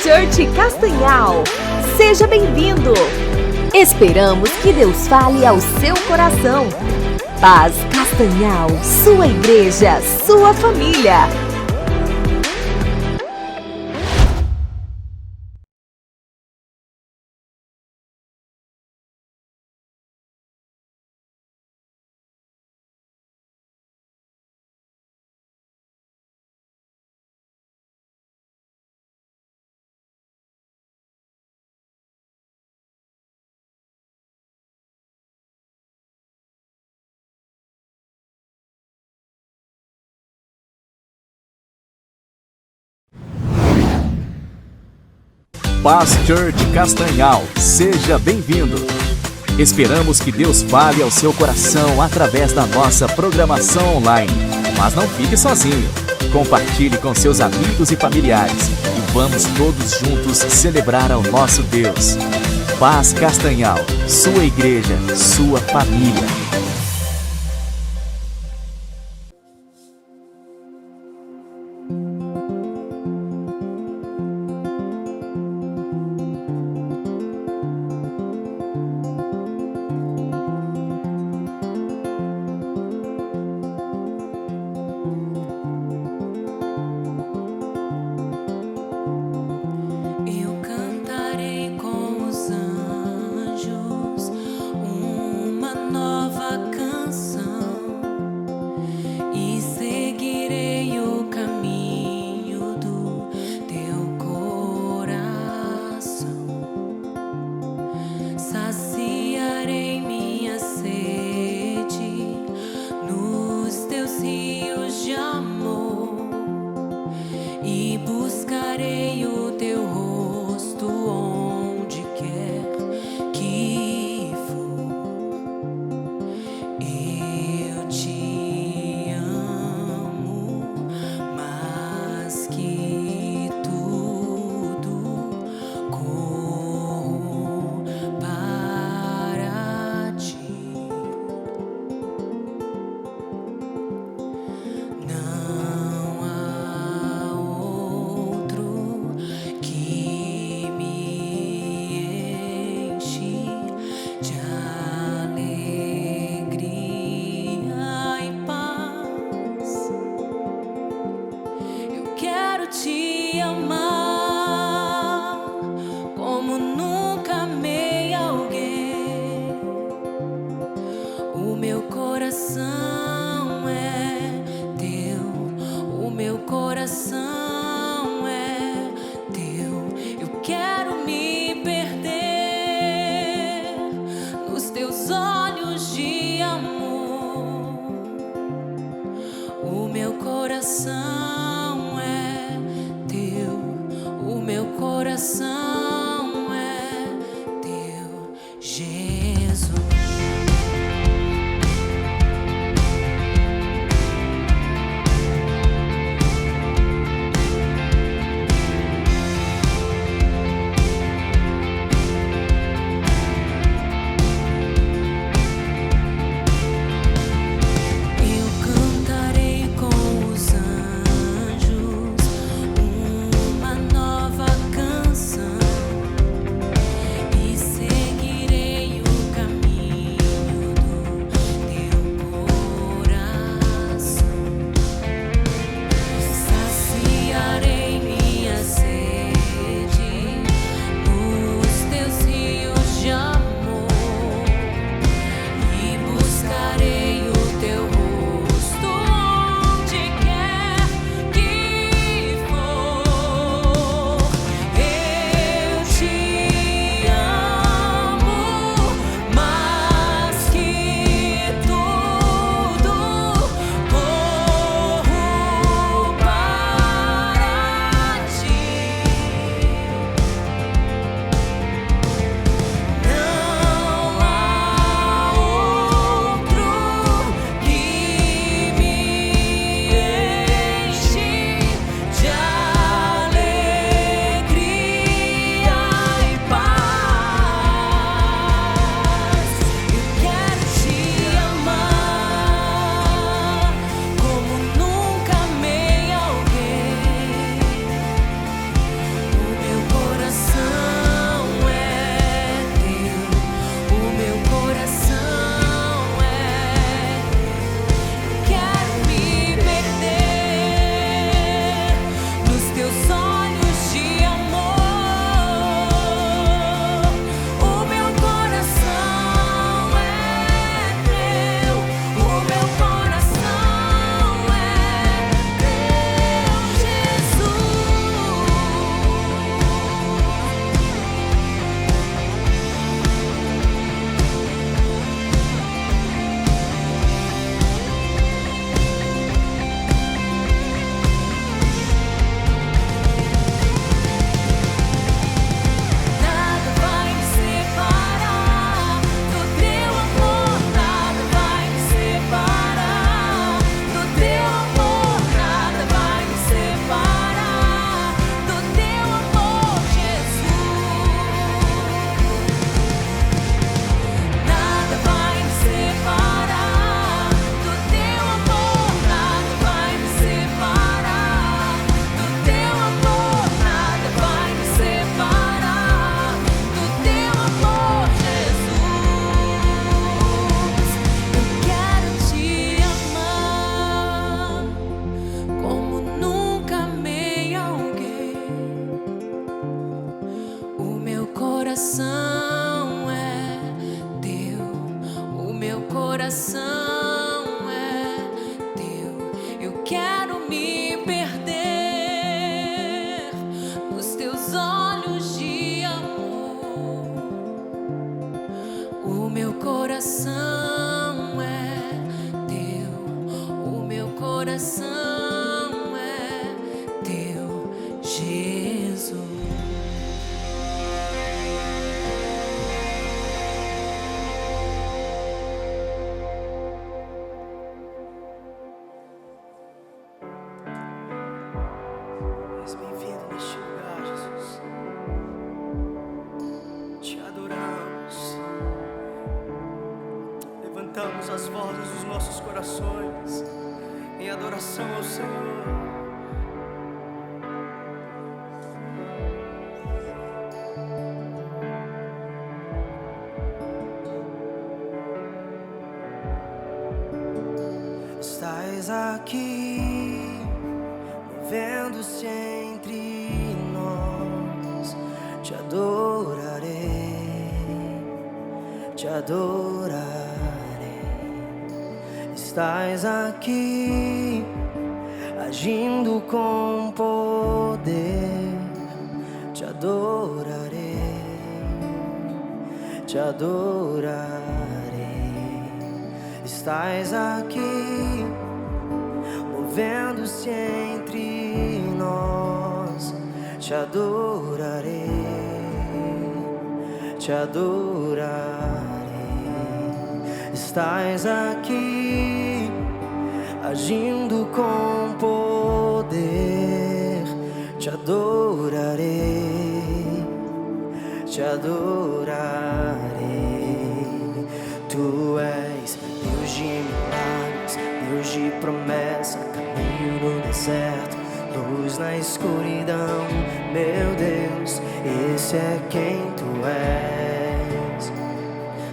Church Castanhal. Seja bem-vindo! Esperamos que Deus fale ao seu coração. Paz Castanhal, sua igreja, sua família. Paz Church Castanhal, seja bem-vindo. Esperamos que Deus fale ao seu coração através da nossa programação online. Mas não fique sozinho. Compartilhe com seus amigos e familiares e vamos todos juntos celebrar ao nosso Deus. Paz Castanhal, sua igreja, sua família. Eu cantarei com os anjos. nossos corações em adoração ao Senhor. Estás aqui, movendo-se entre nós. Te adorarei, te adorarei. Estás aqui, agindo com poder. Te adorarei, te adorarei. Estás aqui, movendo-se entre nós. Te adorarei, te adorarei. Estás aqui, agindo com poder. Te adorarei, te adorarei. Tu és Deus de milagres, Deus de promessa, caminho no deserto, luz na escuridão. Meu Deus, esse é quem Tu és.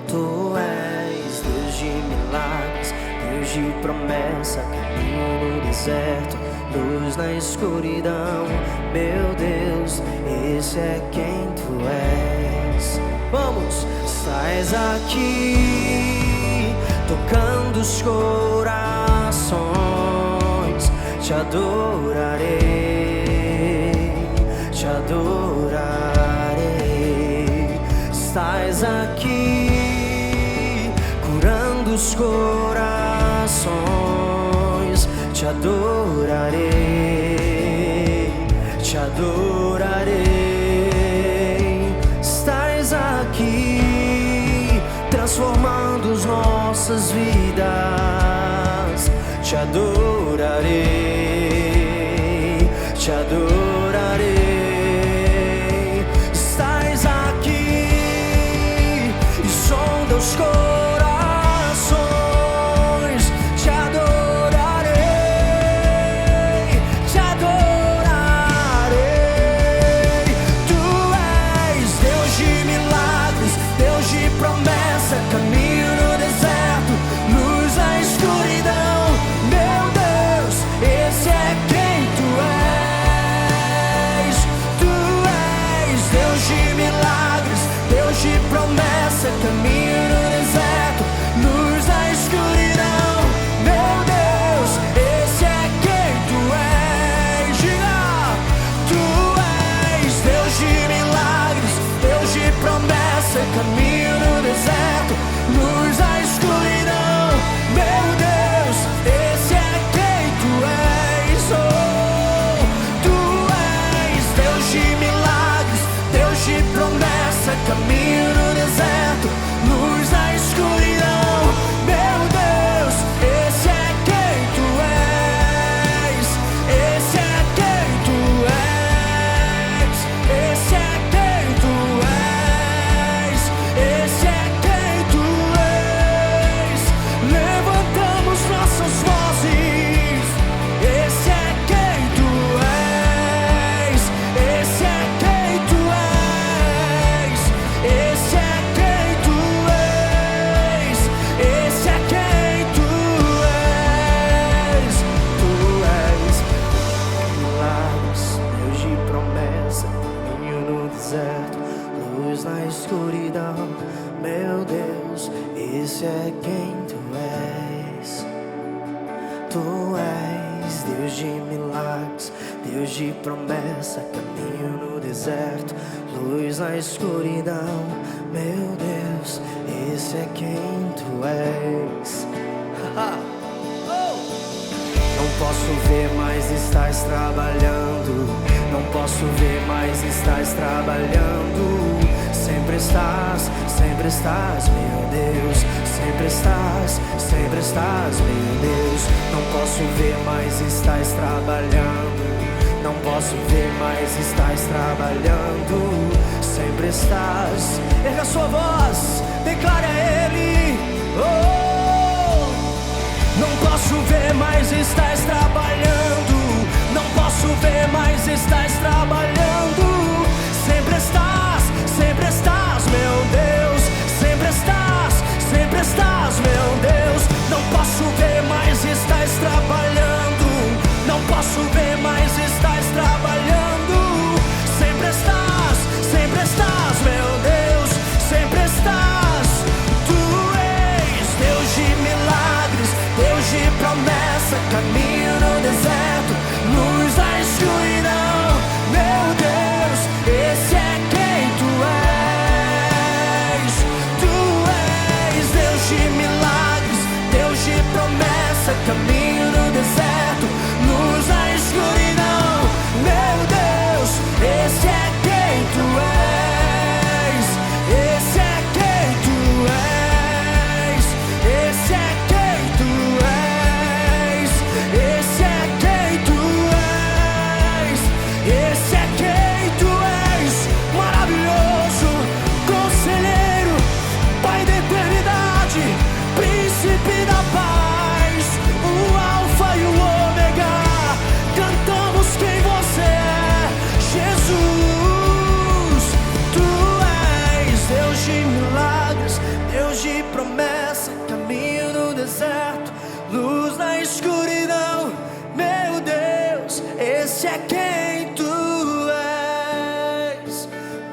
Tu és Deus de milagres, Deus de promessa, caminho no deserto, luz na escuridão. Meu Deus, esse é quem Tu és. Vamos! Estás aqui, tocando os corações. Te adorarei, te adorarei. Estás aqui, curando os corações. Te adorarei, te adorarei. Estás aqui, transformando as nossas vidas. Te adorarei, te adorarei. Estás aqui e sonda os corações. Te adorarei, te adorarei. Tu és Deus de milagres, Deus de promessa, caminho no deserto, luz na escuridão. Meu Deus, esse é quem Tu és. Tu és Deus de milagres, Deus de promessa, caminho no deserto, luz na escuridão. Meu Deus, esse é quem Tu és. Diga, Tu és Deus de milagres, Deus de promessa, caminho no deserto, luz na escuridão. Meu Deus, esse é quem Tu és. Oh, Tu és Deus de milagres, Deus de promessa, caminho no deserto, luz na escuridão. Meu Deus, esse é quem Tu és. Esse é quem Tu és. Esse é quem Tu és. Esse é quem Tu és. Levantamos nossas vozes. Esse é quem Tu és. Esse é quem Tu és. Esse é quem Tu és. Esse é quem Tu és. Tu és milagres, Deus de promessa, caminho no deserto, luz na escuridão. Meu Deus, esse é quem Tu és. Tu és Deus de milagres, Deus de promessa, caminho no deserto, luz na escuridão. Meu Deus, esse é quem Tu és. Não posso ver, mas estás trabalhando. Não posso ver, mas estás trabalhando. Sempre estás, meu Deus. Sempre estás, meu Deus. Não posso ver, mas estás trabalhando. Não posso ver, mas estás trabalhando. Sempre estás. Erga sua voz, declare a Ele. Oh! posso ver, mas estás trabalhando. Não posso ver, mas estás trabalhando. Sempre estás, meu Deus. Sempre estás, meu Deus. Não posso ver, mas estás trabalhando. Não posso ver, mas estás trabalhando. Sempre estás, meu Deus. Sempre estás. Tu és Deus de milagres, Deus de promessa, caminho no deserto, luz na escuridão. Meu Deus, esse é quem tu és. Tu és Deus de milagres, Deus de promessa, caminho no deserto, luz na escuridão. Meu Deus, esse é quem tu és. Esse é quem tu és. Esse é quem tu és. Esse é quem tu és. Esse é quem tu és. Maravilhoso, conselheiro, Pai da eternidade, príncipe da paz, o Alfa e o Ômega. Cantamos quem você é, Jesus. Tu és Deus de milagres, Deus de promessa, caminho no deserto, luz na escuridão. Meu Deus, esse é quem tu és.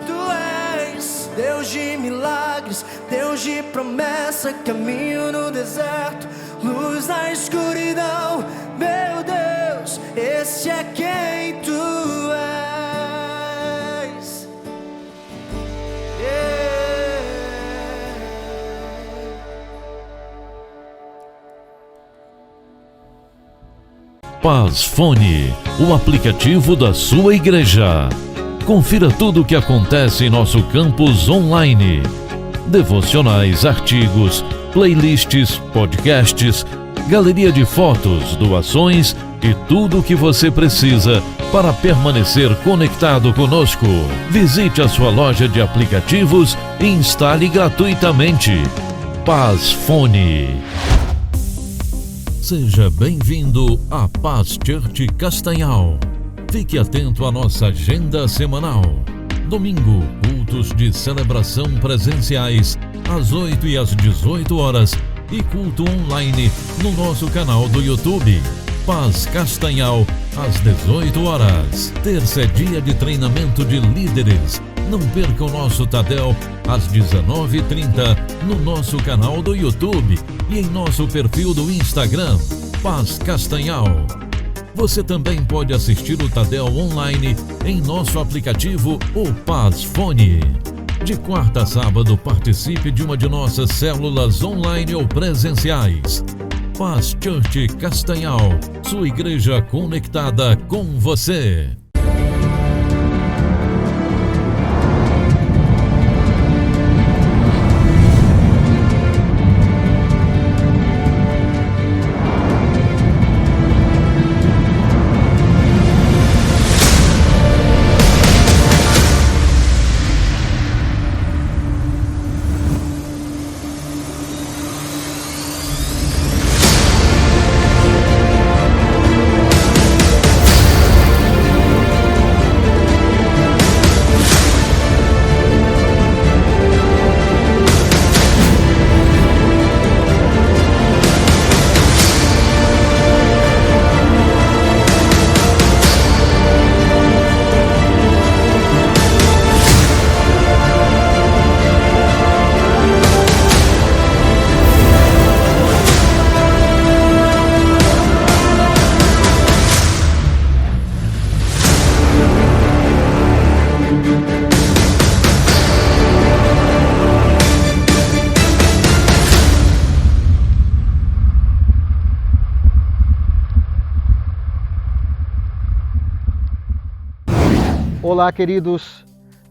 Tu és Deus de milagres, Deus de promessa, caminho no deserto, luz na escuridão. Meu Deus, esse é quem tu és. Yeah. Paz Fone, o aplicativo da sua igreja. Confira tudo o que acontece em nosso campus online. Devocionais, artigos, playlists, podcasts, galeria de fotos, doações e tudo o que você precisa para permanecer conectado conosco. Visite a sua loja de aplicativos e instale gratuitamente. Paz Fone. Seja bem-vindo à Paz Church Castanhal. Fique atento à nossa agenda semanal. Domingo, cultos de celebração presenciais às 8 e às 18 horas e culto online no nosso canal do YouTube. Paz Castanhal às 18 horas. Terça é dia de treinamento de líderes. Não perca o nosso Tadel às 19h30 no nosso canal do YouTube e em nosso perfil do Instagram, Paz Castanhal. Você também pode assistir o Tadel online em nosso aplicativo, o Paz Fone. De quarta a sábado, participe de uma de nossas células online ou presenciais. Paz Church Castanhal, sua igreja conectada com você. Olá, queridos.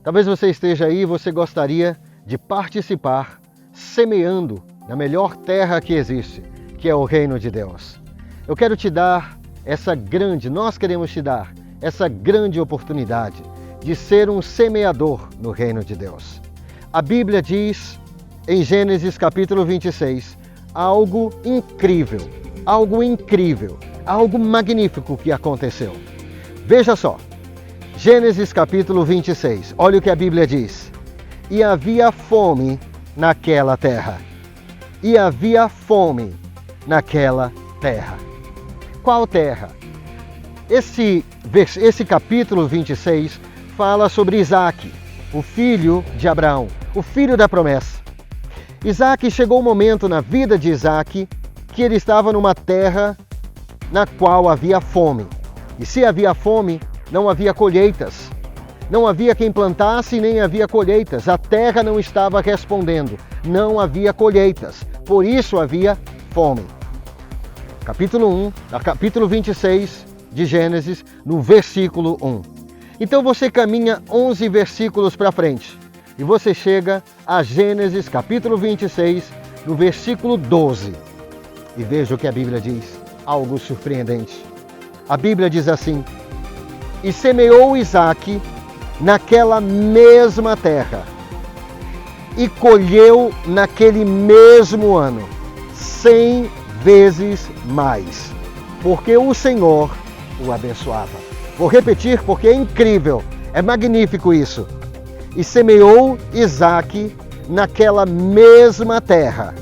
Talvez você esteja aí e você gostaria de participar semeando na melhor terra que existe, que é o reino de Deus. Eu quero te dar nós queremos te dar essa grande oportunidade de ser um semeador no reino de Deus. A Bíblia diz em Gênesis capítulo 26 algo incrível. algo incrível, algo magnífico que aconteceu. Veja só, Gênesis capítulo 26, olha o que a Bíblia diz. E havia fome naquela terra. E havia fome naquela terra. Qual terra? Esse capítulo 26 fala sobre Isaac, o filho de Abraão, o filho da promessa. Isaac, chegou um momento na vida de Isaac que ele estava numa terra na qual havia fome. E se havia fome, não havia colheitas. Não havia quem plantasse, nem havia colheitas. A terra não estava respondendo. Não havia colheitas. Por isso havia fome. Capítulo 26 de Gênesis, no versículo 1. Então você caminha 11 versículos para frente e você chega a Gênesis capítulo 26, no versículo 12. E veja o que a Bíblia diz, algo surpreendente. A Bíblia diz assim: e semeou Isaac naquela mesma terra, e colheu naquele mesmo ano 100 vezes mais, porque o Senhor o abençoava. Vou repetir porque é incrível, é magnífico isso. E semeou Isaac naquela mesma terra,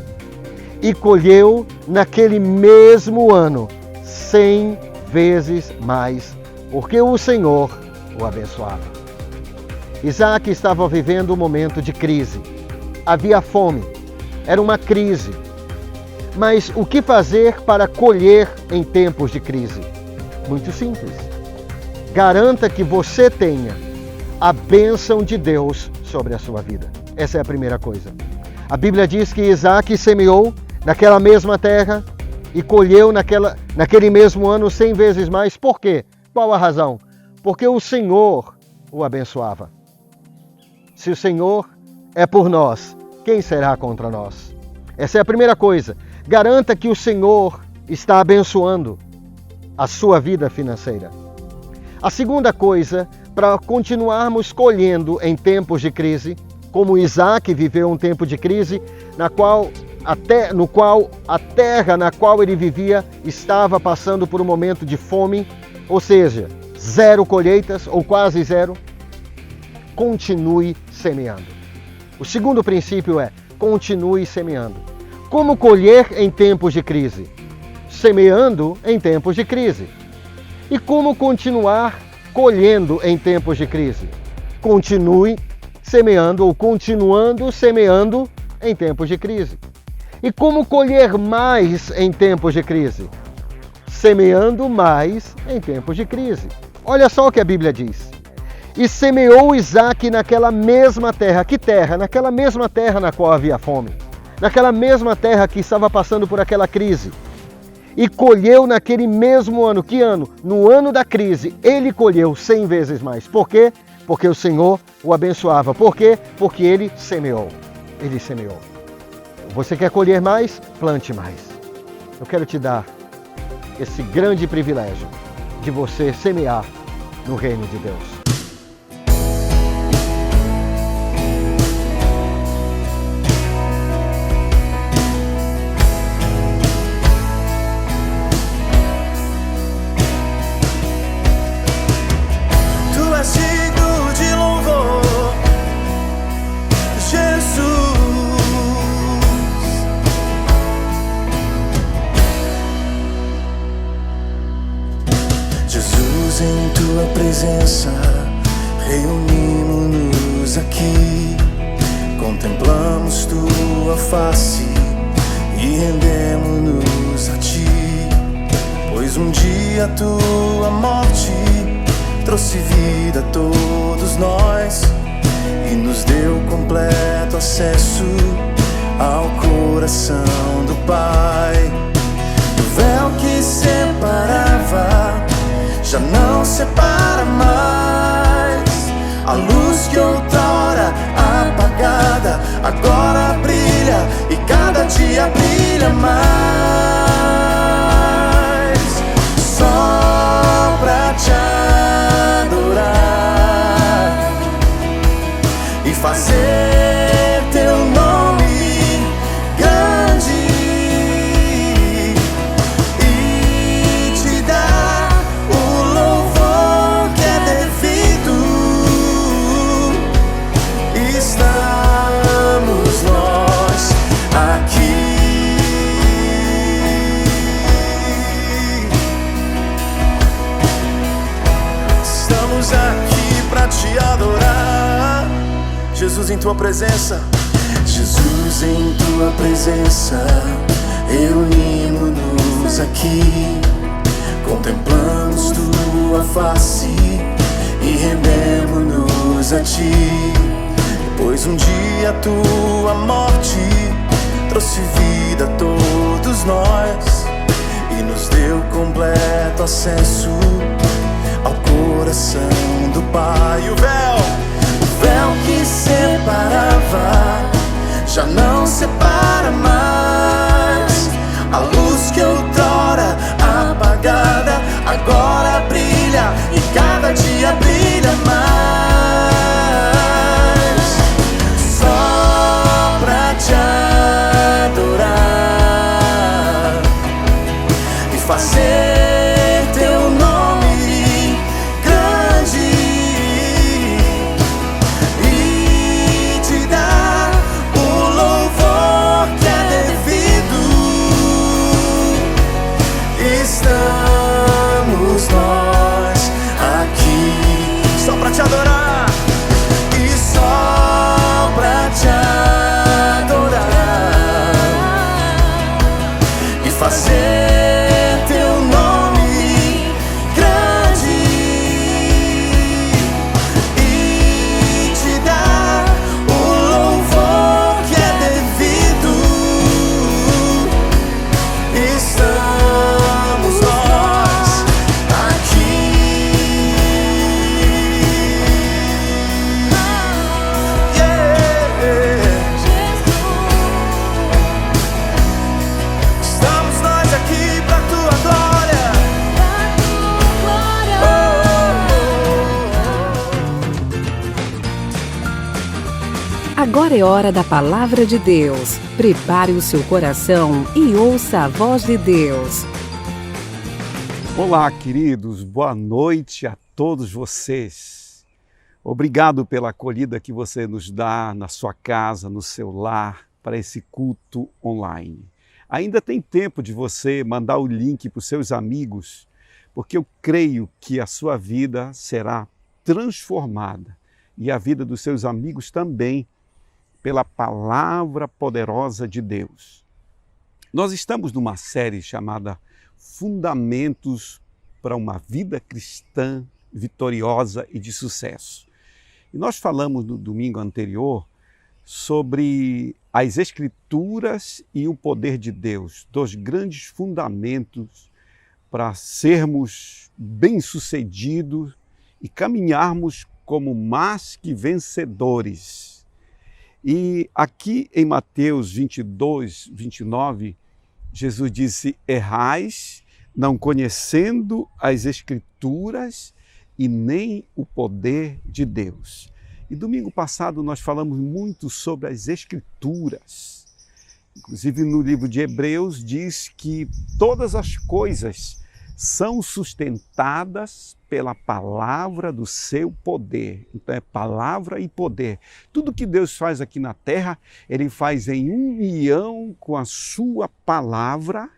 e colheu naquele mesmo ano 100 vezes mais, porque o Senhor o abençoava. Isaac estava vivendo um momento de crise. Havia fome, era uma crise. Mas o que fazer para colher em tempos de crise? Muito simples. Garanta que você tenha a bênção de Deus sobre a sua vida. Essa é a primeira coisa. A Bíblia diz que Isaac semeou naquela mesma terra e colheu naquele mesmo ano 100 vezes mais. Por quê? Qual a razão? Porque o Senhor o abençoava. Se o Senhor é por nós, quem será contra nós? Essa é a primeira coisa. Garanta que o Senhor está abençoando a sua vida financeira. A segunda coisa, para continuarmos colhendo em tempos de crise, como Isaac viveu um tempo de crise, no qual a terra na qual ele vivia estava passando por um momento de fome, ou seja, zero colheitas ou quase zero, continue semeando. O segundo princípio é: continue semeando. Como colher em tempos de crise? Semeando em tempos de crise. E como continuar colhendo em tempos de crise? Continue semeando ou continuando semeando em tempos de crise. E como colher mais em tempos de crise? Semeando mais em tempos de crise. Olha só o que a Bíblia diz. E semeou Isaac naquela mesma terra. Que terra? Naquela mesma terra na qual havia fome. Naquela mesma terra que estava passando por aquela crise. E colheu naquele mesmo ano. Que ano? No ano da crise, ele colheu 100 vezes mais. Por quê? Porque o Senhor o abençoava. Por quê? Porque ele semeou. Ele semeou. Você quer colher mais? Plante mais. Eu quero te dar esse grande privilégio de você semear no reino de Deus. Em tua presença, reunimos-nos aqui, contemplamos tua face e rendemos-nos a ti, pois um dia tua morte trouxe vida a todos nós e nos deu completo acesso ao coração do Pai. O véu que separava já não separa mais. A luz que outrora apagada agora brilha e cada dia brilha mais. Só pra te adorar e fazer teu nome grande Jesus, em tua presença. Jesus, em tua presença, reunimos-nos aqui, contemplamos tua face e rendemos-nos a ti. Pois um dia tua morte trouxe vida a todos nós e nos deu completo acesso ao coração do Pai. O véu que separava já não separa mais. A luz que outrora apagada agora brilha e cada dia brilha mais. Só pra te adorar e fazer teu nome grande e te dar o louvor que é devido. Estamos nós aqui só pra te adorar e só pra te adorar e fazer teu nome grande e te dar o louvor que é devido. Estamos nós aqui. Estamos nós aqui pra tua glória. Agora é hora da Palavra de Deus. Prepare o seu coração e ouça a voz de Deus. Olá, queridos, boa noite a todos vocês. Obrigado pela acolhida que você nos dá na sua casa, no seu lar, para esse culto online. Ainda tem tempo de você mandar o link para os seus amigos, porque eu creio que a sua vida será transformada e a vida dos seus amigos também, pela palavra poderosa de Deus. Nós estamos numa série chamada Fundamentos para uma Vida Cristã Vitoriosa e de Sucesso. E nós falamos no domingo anterior sobre as Escrituras e o poder de Deus, dois grandes fundamentos para sermos bem-sucedidos e caminharmos como mais que vencedores. E aqui em Mateus 22, 29, Jesus disse: errais, não conhecendo as Escrituras e nem o poder de Deus. E domingo passado nós falamos muito sobre as Escrituras. Inclusive no livro de Hebreus diz que todas as coisas são sustentadas pela palavra do seu poder. Então é palavra e poder. Tudo que Deus faz aqui na terra, Ele faz em união com a sua palavra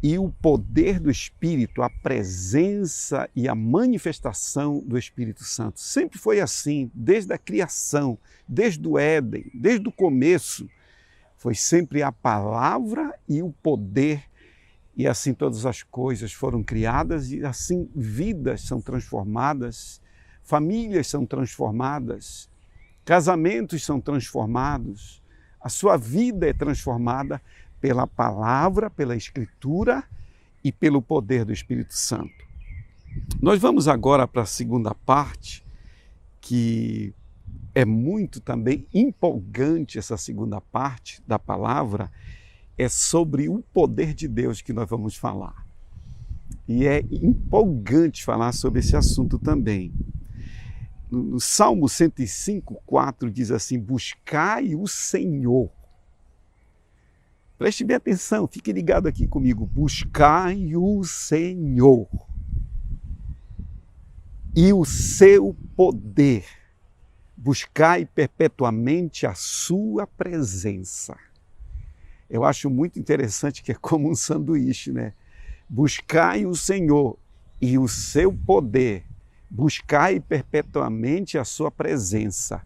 e o poder do Espírito, a presença e a manifestação do Espírito Santo. Sempre foi assim, desde a criação, desde o Éden, desde o começo. Foi sempre a palavra e o poder. E assim todas as coisas foram criadas e assim vidas são transformadas, famílias são transformadas, casamentos são transformados, a sua vida é transformada pela palavra, pela Escritura e pelo poder do Espírito Santo. Nós vamos agora para a segunda parte, que é muito também empolgante essa segunda parte da palavra. É sobre o poder de Deus que nós vamos falar. E é empolgante falar sobre esse assunto também. No Salmo 105:4 diz assim: buscai o Senhor. Preste bem atenção, fique ligado aqui comigo. Buscai o Senhor e o seu poder. Buscai perpetuamente a sua presença. Eu acho muito interessante que é como um sanduíche, né? Buscai o Senhor e o seu poder. Buscai perpetuamente a sua presença.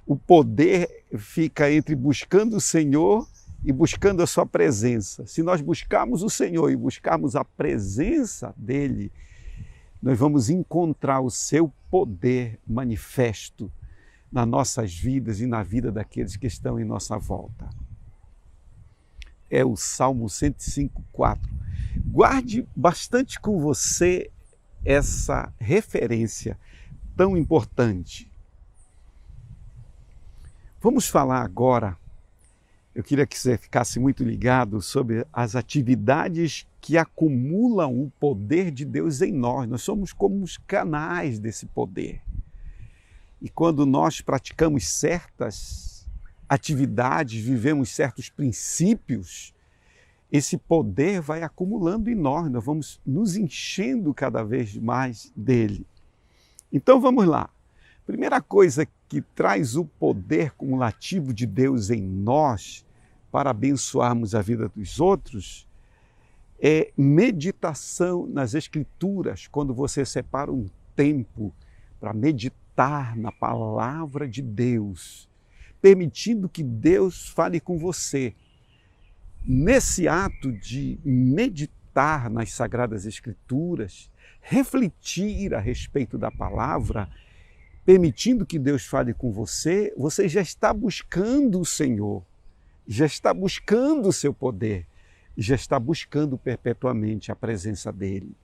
o poder fica entre buscando o Senhor e buscando a sua presença. Se nós buscarmos o Senhor e buscarmos a presença dele, nós vamos encontrar o seu poder manifesto nas nossas vidas e na vida daqueles que estão em nossa volta. É o Salmo 105:4. Guarde bastante com você essa referência tão importante. Vamos falar agora, eu queria que você ficasse muito ligado sobre as atividades que acumulam o poder de Deus em nós. Nós somos como os canais desse poder. E quando nós praticamos certas atividades, vivemos certos princípios, esse poder vai acumulando em nós, nós vamos nos enchendo cada vez mais dele. Então vamos lá. Primeira coisa que traz o poder cumulativo de Deus em nós para abençoarmos a vida dos outros é meditação nas Escrituras, quando você separa um tempo para meditar na palavra de Deus, permitindo que Deus fale com você. Nesse ato de meditar nas Sagradas Escrituras, refletir a respeito da palavra, permitindo que Deus fale com você, você já está buscando o Senhor, já está buscando o seu poder, já está buscando perpetuamente a presença dele.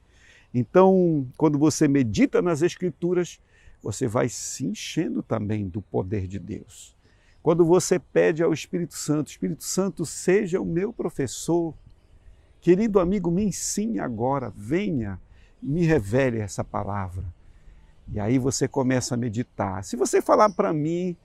Então, quando você medita nas Escrituras, você vai se enchendo também do poder de Deus. Quando você pede ao Espírito Santo, seja o meu professor, querido amigo, me ensine agora, venha, me revele essa palavra. E aí você começa a meditar. Se você falar para mim,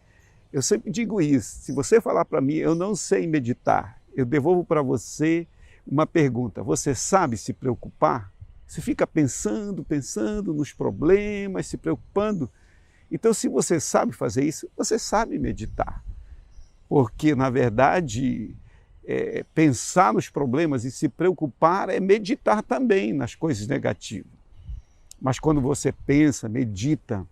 eu sempre digo isso, se você falar para mim, eu não sei meditar, eu devolvo para você uma pergunta, você sabe se preocupar? Você fica pensando nos problemas, se preocupando. Então, se você sabe fazer isso, você sabe meditar. Porque, na verdade, pensar nos problemas e se preocupar é meditar também nas coisas negativas. Mas quando você pensa, medita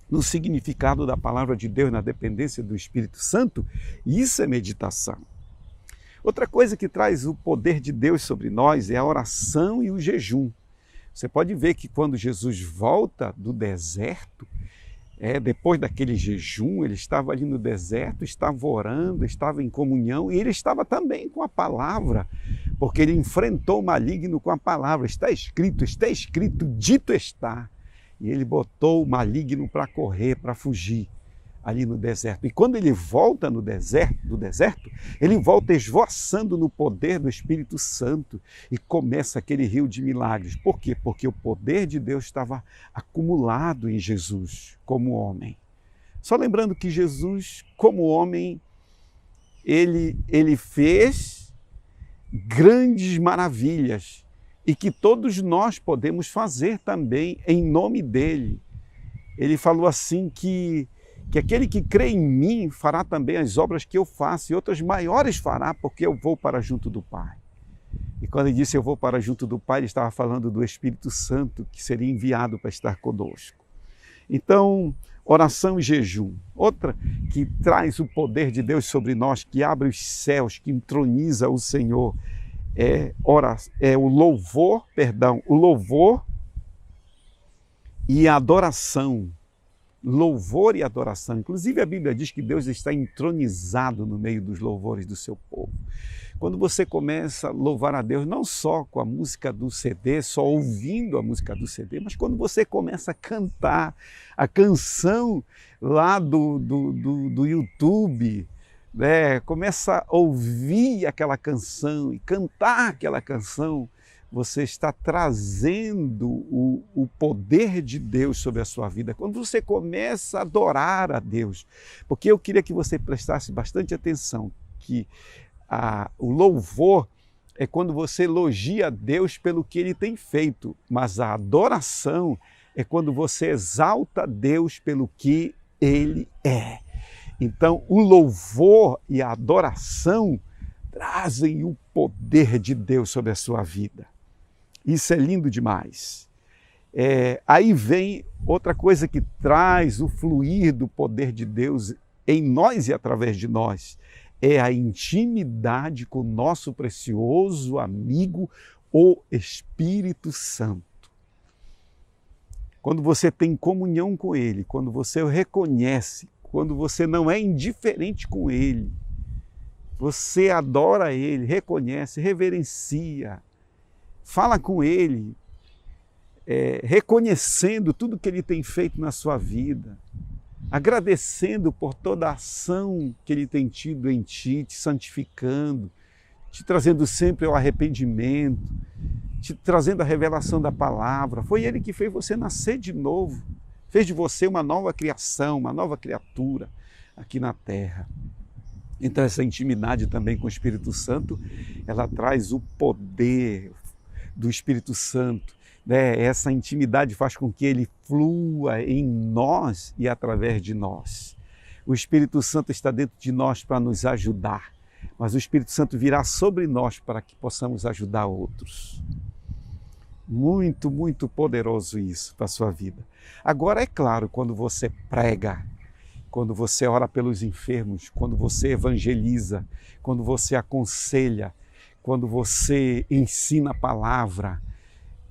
no significado da palavra de Deus, na dependência do Espírito Santo, isso é meditação. Outra coisa que traz o poder de Deus sobre nós é a oração e o jejum. Você pode ver que quando Jesus volta do deserto, depois daquele jejum, ele estava ali no deserto, estava orando, estava em comunhão e ele estava também com a palavra, porque ele enfrentou o maligno com a palavra. Está escrito, dito está. E ele botou o maligno para correr, para fugir ali no deserto. E quando ele volta do deserto, ele volta esvoaçando no poder do Espírito Santo e começa aquele rio de milagres. Por quê? Porque o poder de Deus estava acumulado em Jesus como homem. Só lembrando que Jesus, como homem, ele fez grandes maravilhas e que todos nós podemos fazer também em nome dele. Ele falou assim que aquele que crê em mim fará também as obras que eu faço e outras maiores fará, porque eu vou para junto do Pai. E quando ele disse eu vou para junto do Pai, ele estava falando do Espírito Santo que seria enviado para estar conosco. Então, oração e jejum. Outra que traz o poder de Deus sobre nós, que abre os céus, que entroniza o Senhor, o louvor e a adoração. Louvor e adoração. Inclusive a Bíblia diz que Deus está entronizado no meio dos louvores do seu povo. Quando você começa a louvar a Deus, não só com a música do CD, só ouvindo a música do CD, mas quando você começa a cantar a canção lá do YouTube, começa a ouvir aquela canção e cantar aquela canção, você está trazendo o poder de Deus sobre a sua vida. Quando você começa a adorar a Deus, porque eu queria que você prestasse bastante atenção, que o louvor é quando você elogia a Deus pelo que Ele tem feito, mas a adoração é quando você exalta a Deus pelo que Ele é. Então, o louvor e a adoração trazem o poder de Deus sobre a sua vida. Isso é lindo demais. Aí vem outra coisa que traz o fluir do poder de Deus em nós e através de nós, é a intimidade com o nosso precioso amigo, o Espírito Santo. Quando você tem comunhão com Ele, quando você o reconhece, quando você não é indiferente com Ele, você adora Ele, reconhece, reverencia, fala com Ele, reconhecendo tudo que Ele tem feito na sua vida, agradecendo por toda a ação que Ele tem tido em ti, te santificando, te trazendo sempre ao arrependimento, te trazendo a revelação da palavra. Foi Ele que fez você nascer de novo, fez de você uma nova criação, uma nova criatura aqui na terra. Então essa intimidade também com o Espírito Santo, ela traz o poder do Espírito Santo, né? Essa intimidade faz com que Ele flua em nós e através de nós. O Espírito Santo está dentro de nós para nos ajudar, mas o Espírito Santo virá sobre nós para que possamos ajudar outros. Muito, muito poderoso isso para a sua vida. Agora, é claro, quando você prega, quando você ora pelos enfermos, quando você evangeliza, quando você aconselha, quando você ensina a palavra,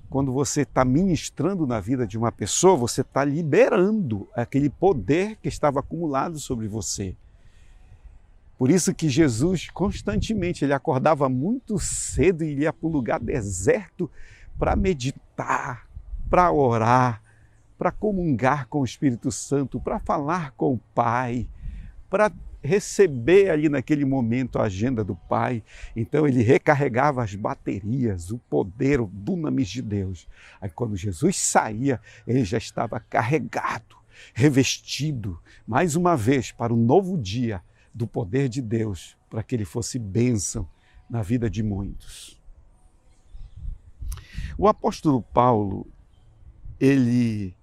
quando você está ministrando na vida de uma pessoa, você está liberando aquele poder que estava acumulado sobre você. Por isso que Jesus constantemente, ele acordava muito cedo e ia para um lugar deserto para meditar, para orar, para comungar com o Espírito Santo, para falar com o Pai, para receber ali naquele momento a agenda do Pai. Então ele recarregava as baterias, o poder, o dunamis de Deus. Aí quando Jesus saía, ele já estava carregado, revestido, mais uma vez, para o novo dia do poder de Deus, para que ele fosse bênção na vida de muitos. O apóstolo Paulo, ele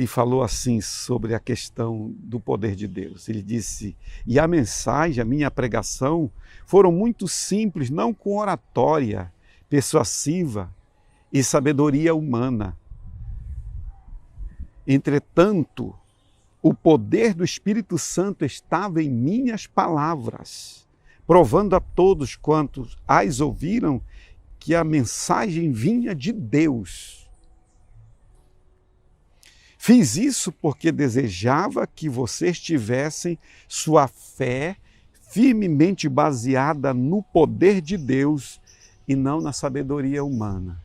falou assim sobre a questão do poder de Deus. Ele disse, e a mensagem, a minha pregação, foram muito simples, não com oratória persuasiva e sabedoria humana. Entretanto, o poder do Espírito Santo estava em minhas palavras, provando a todos quantos as ouviram que a mensagem vinha de Deus. Fiz isso porque desejava que vocês tivessem sua fé firmemente baseada no poder de Deus e não na sabedoria humana.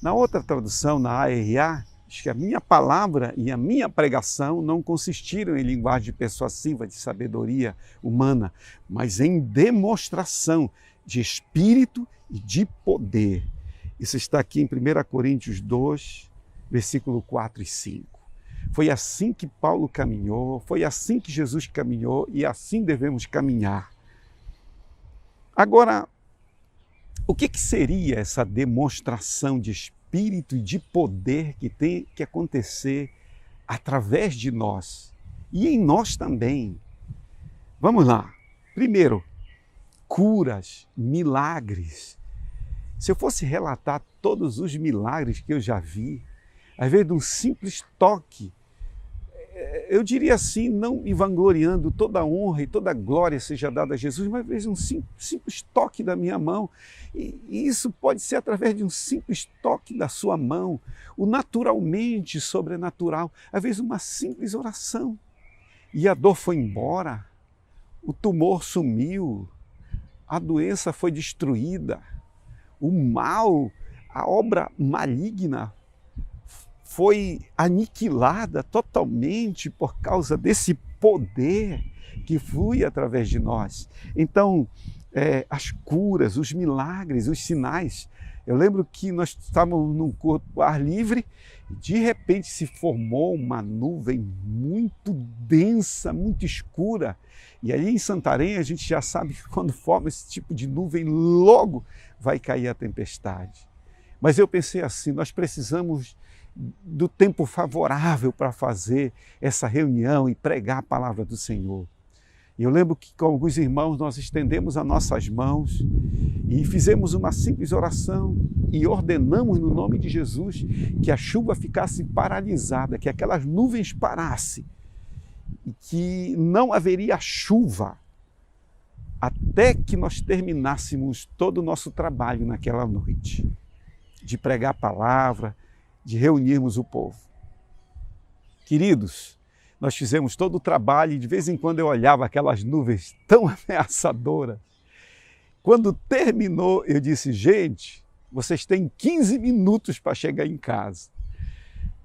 Na outra tradução, na ARA, diz que a minha palavra e a minha pregação não consistiram em linguagem persuasiva de sabedoria humana, mas em demonstração de espírito e de poder. Isso está aqui em 1 Coríntios 2, versículo 4 e 5. Foi assim que Paulo caminhou, foi assim que Jesus caminhou e assim devemos caminhar. Agora, o que seria essa demonstração de espírito e de poder que tem que acontecer através de nós e em nós também? Vamos lá. Primeiro, curas, milagres. Se eu fosse relatar todos os milagres que eu já vi, às vezes de um simples toque, eu diria assim, não me vangloriando, toda a honra e toda a glória seja dada a Jesus, mas às vezes um simples toque da minha mão, e isso pode ser através de um simples toque da sua mão, o naturalmente sobrenatural, às vezes uma simples oração, e a dor foi embora, o tumor sumiu, a doença foi destruída, o mal, a obra maligna foi aniquilada totalmente por causa desse poder que flui através de nós. Então, as curas, os milagres, os sinais. Eu lembro que nós estávamos num corpo ar livre e de repente se formou uma nuvem muito densa, muito escura. E ali em Santarém a gente já sabe que quando forma esse tipo de nuvem, logo vai cair a tempestade. Mas eu pensei assim, nós precisamos do tempo favorável para fazer essa reunião e pregar a palavra do Senhor. E eu lembro que com alguns irmãos nós estendemos as nossas mãos e fizemos uma simples oração e ordenamos no nome de Jesus que a chuva ficasse paralisada, que aquelas nuvens parassem e que não haveria chuva até que nós terminássemos todo o nosso trabalho naquela noite, de pregar a palavra, de reunirmos o povo. Queridos, nós fizemos todo o trabalho e de vez em quando eu olhava aquelas nuvens tão ameaçadoras. Quando terminou, eu disse, gente, vocês têm 15 minutos para chegar em casa.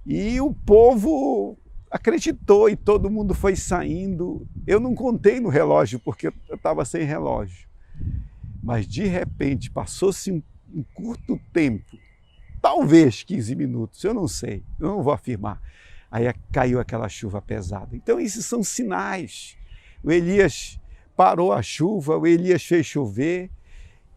E o povo acreditou e todo mundo foi saindo. Eu não contei no relógio porque eu estava sem relógio. Mas de repente passou-se um curto tempo, talvez 15 minutos, eu não sei, eu não vou afirmar. Aí caiu aquela chuva pesada. Então esses são sinais. O Elias parou a chuva, o Elias fez chover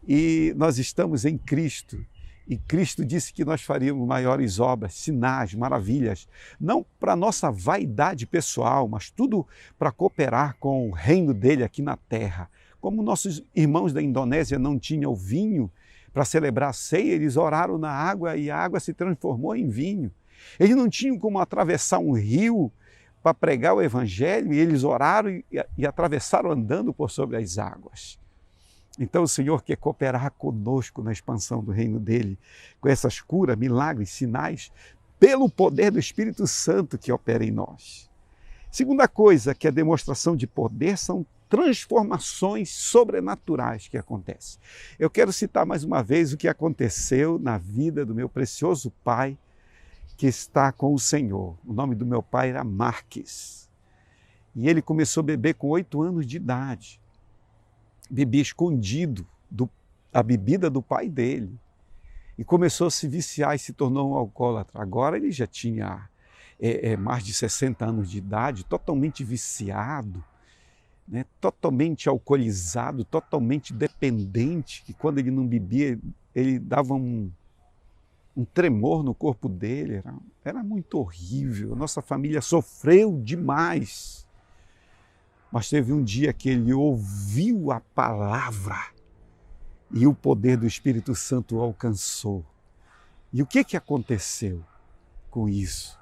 e nós estamos em Cristo. E Cristo disse que nós faríamos maiores obras, sinais, maravilhas, não para nossa vaidade pessoal, mas tudo para cooperar com o reino dele aqui na terra. Como nossos irmãos da Indonésia não tinham vinho para celebrar a ceia, eles oraram na água e a água se transformou em vinho. Eles não tinham como atravessar um rio para pregar o evangelho e eles oraram e atravessaram andando por sobre as águas. Então o Senhor quer cooperar conosco na expansão do reino dele, com essas curas, milagres, sinais, pelo poder do Espírito Santo que opera em nós. Segunda coisa que é demonstração de poder são transformações sobrenaturais que acontecem. Eu quero citar mais uma vez o que aconteceu na vida do meu precioso pai, que está com o Senhor. O nome do meu pai era Marques. E ele começou a beber com 8 anos de idade. Bebia escondido a bebida do pai dele. E começou a se viciar e se tornou um alcoólatra. Agora ele já tinha mais de 60 anos de idade, totalmente viciado, né? Totalmente alcoolizado, totalmente dependente, que quando ele não bebia, ele dava um tremor no corpo dele, era muito horrível. Nossa família sofreu demais. Mas teve um dia que ele ouviu a palavra e o poder do Espírito Santo o alcançou. E o que aconteceu com isso?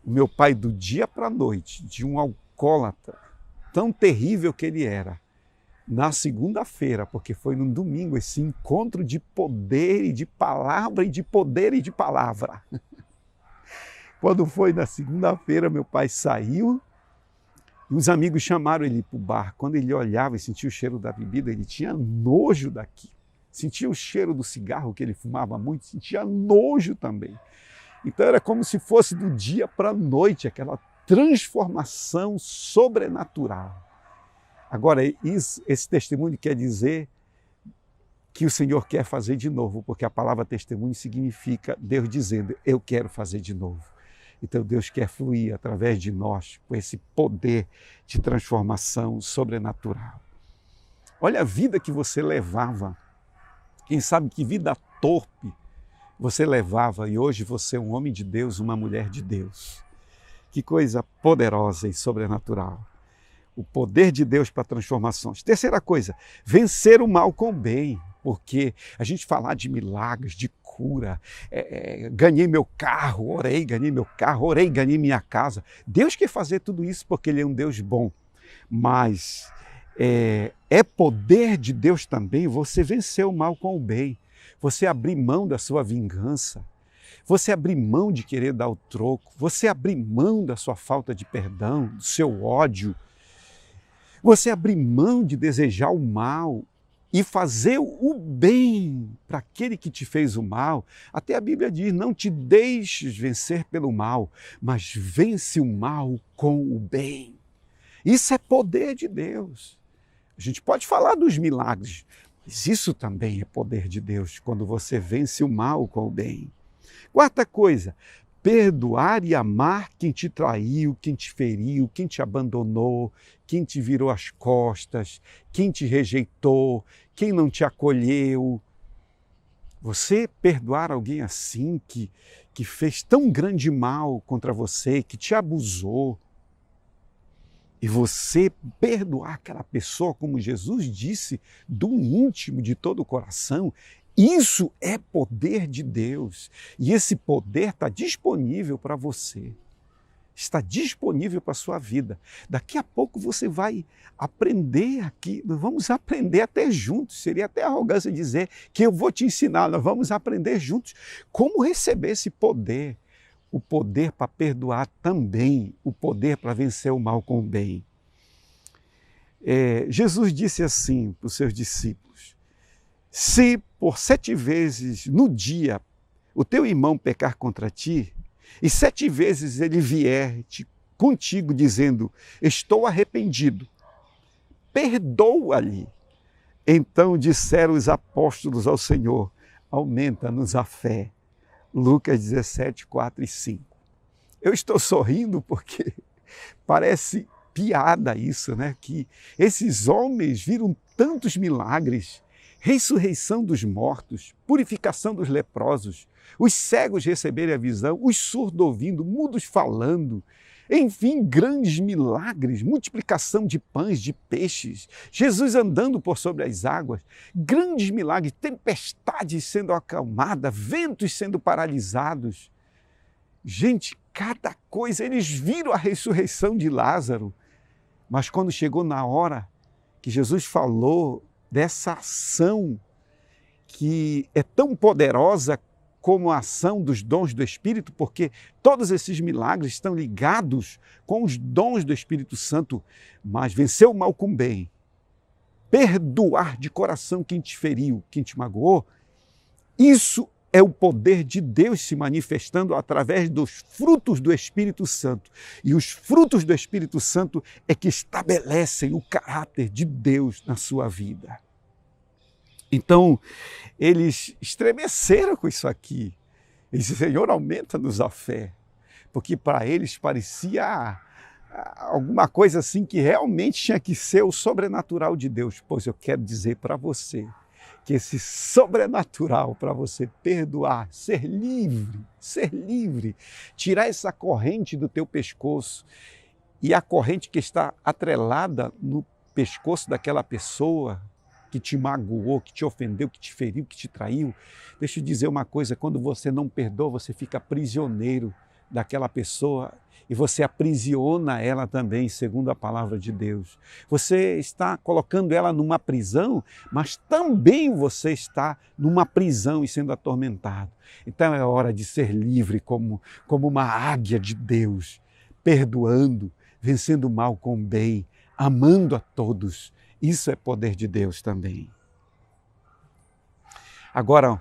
O meu pai, do dia para a noite, de um alcoólatra, tão terrível que ele era, na segunda-feira, porque foi no domingo esse encontro de poder e de palavra e de poder e de palavra. Quando foi na segunda-feira, meu pai saiu e os amigos chamaram ele para o bar. Quando ele olhava e sentia o cheiro da bebida, ele tinha nojo daqui. Sentia o cheiro do cigarro que ele fumava muito, sentia nojo também. Então era como se fosse do dia para a noite, aquela transformação sobrenatural. Agora, esse testemunho quer dizer que o Senhor quer fazer de novo, porque a palavra testemunho significa Deus dizendo, eu quero fazer de novo. Então Deus quer fluir através de nós com esse poder de transformação sobrenatural. Olha a vida que você levava. Quem sabe que vida torpe você levava e hoje você é um homem de Deus, uma mulher de Deus. Que coisa poderosa e sobrenatural. O poder de Deus para transformações. Terceira coisa, vencer o mal com o bem. Porque a gente falar de milagres, de cura, ganhei meu carro, orei, ganhei meu carro, orei, ganhei minha casa. Deus quer fazer tudo isso porque Ele é um Deus bom. Mas é poder de Deus também você vencer o mal com o bem. Você abrir mão da sua vingança. Você abrir mão de querer dar o troco. Você abrir mão da sua falta de perdão, do seu ódio. Você abrir mão de desejar o mal e fazer o bem para aquele que te fez o mal. Até a Bíblia diz, não te deixes vencer pelo mal, mas vence o mal com o bem. Isso é poder de Deus. A gente pode falar dos milagres, mas isso também é poder de Deus, quando você vence o mal com o bem. Quarta coisa, perdoar e amar quem te traiu, quem te feriu, quem te abandonou, quem te virou as costas, quem te rejeitou, quem não te acolheu. Você perdoar alguém assim, que fez tão grande mal contra você, que te abusou, e você perdoar aquela pessoa, como Jesus disse, do íntimo de todo o coração, isso é poder de Deus. E esse poder está disponível para você. está disponível para a sua vida. Daqui a pouco você vai aprender aqui, nós vamos aprender até juntos, seria até arrogância dizer que eu vou te ensinar, nós vamos aprender juntos como receber esse poder, o poder para perdoar também, o poder para vencer o mal com o bem. Jesus disse assim para os seus discípulos: se por 7 vezes no dia o teu irmão pecar contra ti, e 7 vezes ele vier contigo dizendo, estou arrependido, perdoa-lhe. Então disseram os apóstolos ao Senhor, aumenta-nos a fé. Lucas 17, 4 e 5. Eu estou sorrindo porque parece piada isso, né? Que esses homens viram tantos milagres, ressurreição dos mortos, purificação dos leprosos, os cegos receberem a visão, os surdos ouvindo, mudos falando, enfim, grandes milagres, multiplicação de pães, de peixes, Jesus andando por sobre as águas, grandes milagres, tempestades sendo acalmadas, ventos sendo paralisados. Gente, cada coisa, eles viram a ressurreição de Lázaro, mas quando chegou na hora que Jesus falou dessa ação que é tão poderosa como a ação dos dons do Espírito, porque todos esses milagres estão ligados com os dons do Espírito Santo, mas vencer o mal com bem, perdoar de coração quem te feriu, quem te magoou, isso é o poder de Deus se manifestando através dos frutos do Espírito Santo. E os frutos do Espírito Santo é que estabelecem o caráter de Deus na sua vida. Então, eles estremeceram com isso aqui. Eles disseram, Senhor, aumenta-nos a fé. Porque para eles parecia alguma coisa assim que realmente tinha que ser o sobrenatural de Deus. Pois eu quero dizer para você que esse sobrenatural para você perdoar, ser livre, tirar essa corrente do teu pescoço e a corrente que está atrelada no pescoço daquela pessoa que te magoou, que te ofendeu, que te feriu, que te traiu. Deixa eu dizer uma coisa, quando você não perdoa, você fica prisioneiro daquela pessoa e você aprisiona ela também, segundo a palavra de Deus. Você está colocando ela numa prisão, mas também você está numa prisão e sendo atormentado. Então é hora de ser livre como uma águia de Deus, perdoando, vencendo o mal com o bem, amando a todos. Isso é poder de Deus também. Agora,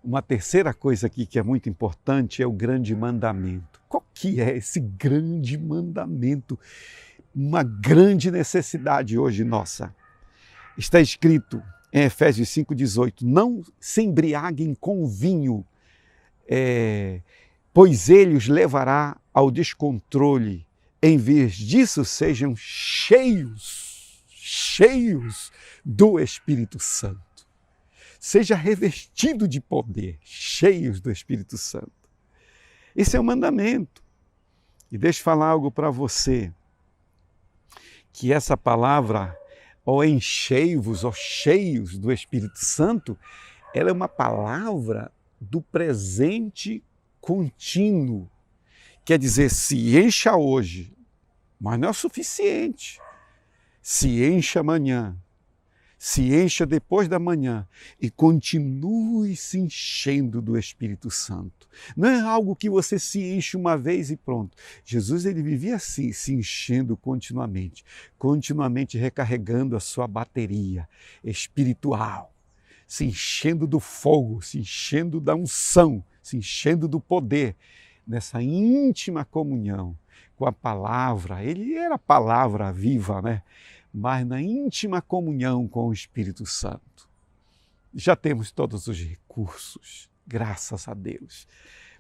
uma terceira coisa aqui que é muito importante é o grande mandamento. Qual que é esse grande mandamento? Uma grande necessidade hoje nossa. Está escrito em Efésios 5,18, não se embriaguem com vinho, pois ele os levará ao descontrole. Em vez disso, sejam cheios do Espírito Santo. Seja revestido de poder, cheios do Espírito Santo. Esse é o mandamento. E deixa eu falar algo para você, que essa palavra, ou enchei-vos, ou cheios do Espírito Santo, ela é uma palavra do presente contínuo. Quer dizer, se encha hoje, mas não é o suficiente. Se encha amanhã, se encha depois da manhã e continue se enchendo do Espírito Santo. Não é algo que você se enche uma vez e pronto. Jesus, ele vivia assim, se enchendo continuamente recarregando a sua bateria espiritual, se enchendo do fogo, se enchendo da unção, se enchendo do poder, nessa íntima comunhão com a palavra. Ele era a palavra viva, né? Mas na íntima comunhão com o Espírito Santo. Já temos todos os recursos, graças a Deus,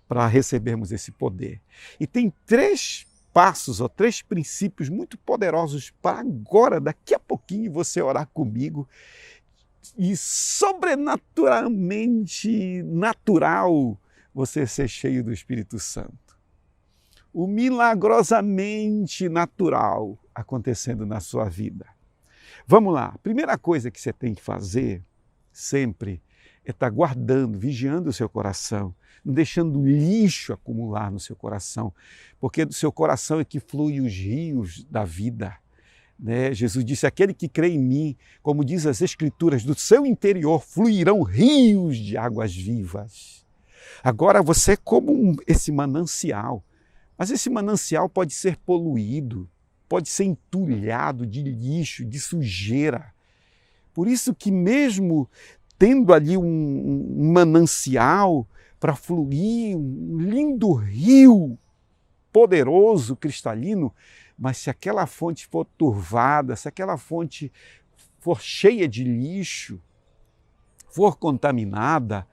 para recebermos esse poder. E tem 3 passos ou 3 princípios muito poderosos para agora, daqui a pouquinho, você orar comigo e sobrenaturalmente natural você ser cheio do Espírito Santo. O milagrosamente natural acontecendo na sua vida. Vamos lá, a primeira coisa que você tem que fazer sempre é estar guardando, vigiando o seu coração não deixando lixo acumular no seu coração, porque do seu coração é que fluem os rios da vida. Né? Jesus disse, aquele que crê em mim, como diz as Escrituras, do seu interior fluirão rios de águas vivas. Agora você é como esse manancial, mas esse manancial pode ser poluído, pode ser entulhado de lixo, de sujeira. Por isso que mesmo tendo ali um manancial para fluir, um lindo rio poderoso, cristalino, mas se aquela fonte for turvada, se aquela fonte for cheia de lixo, for contaminada,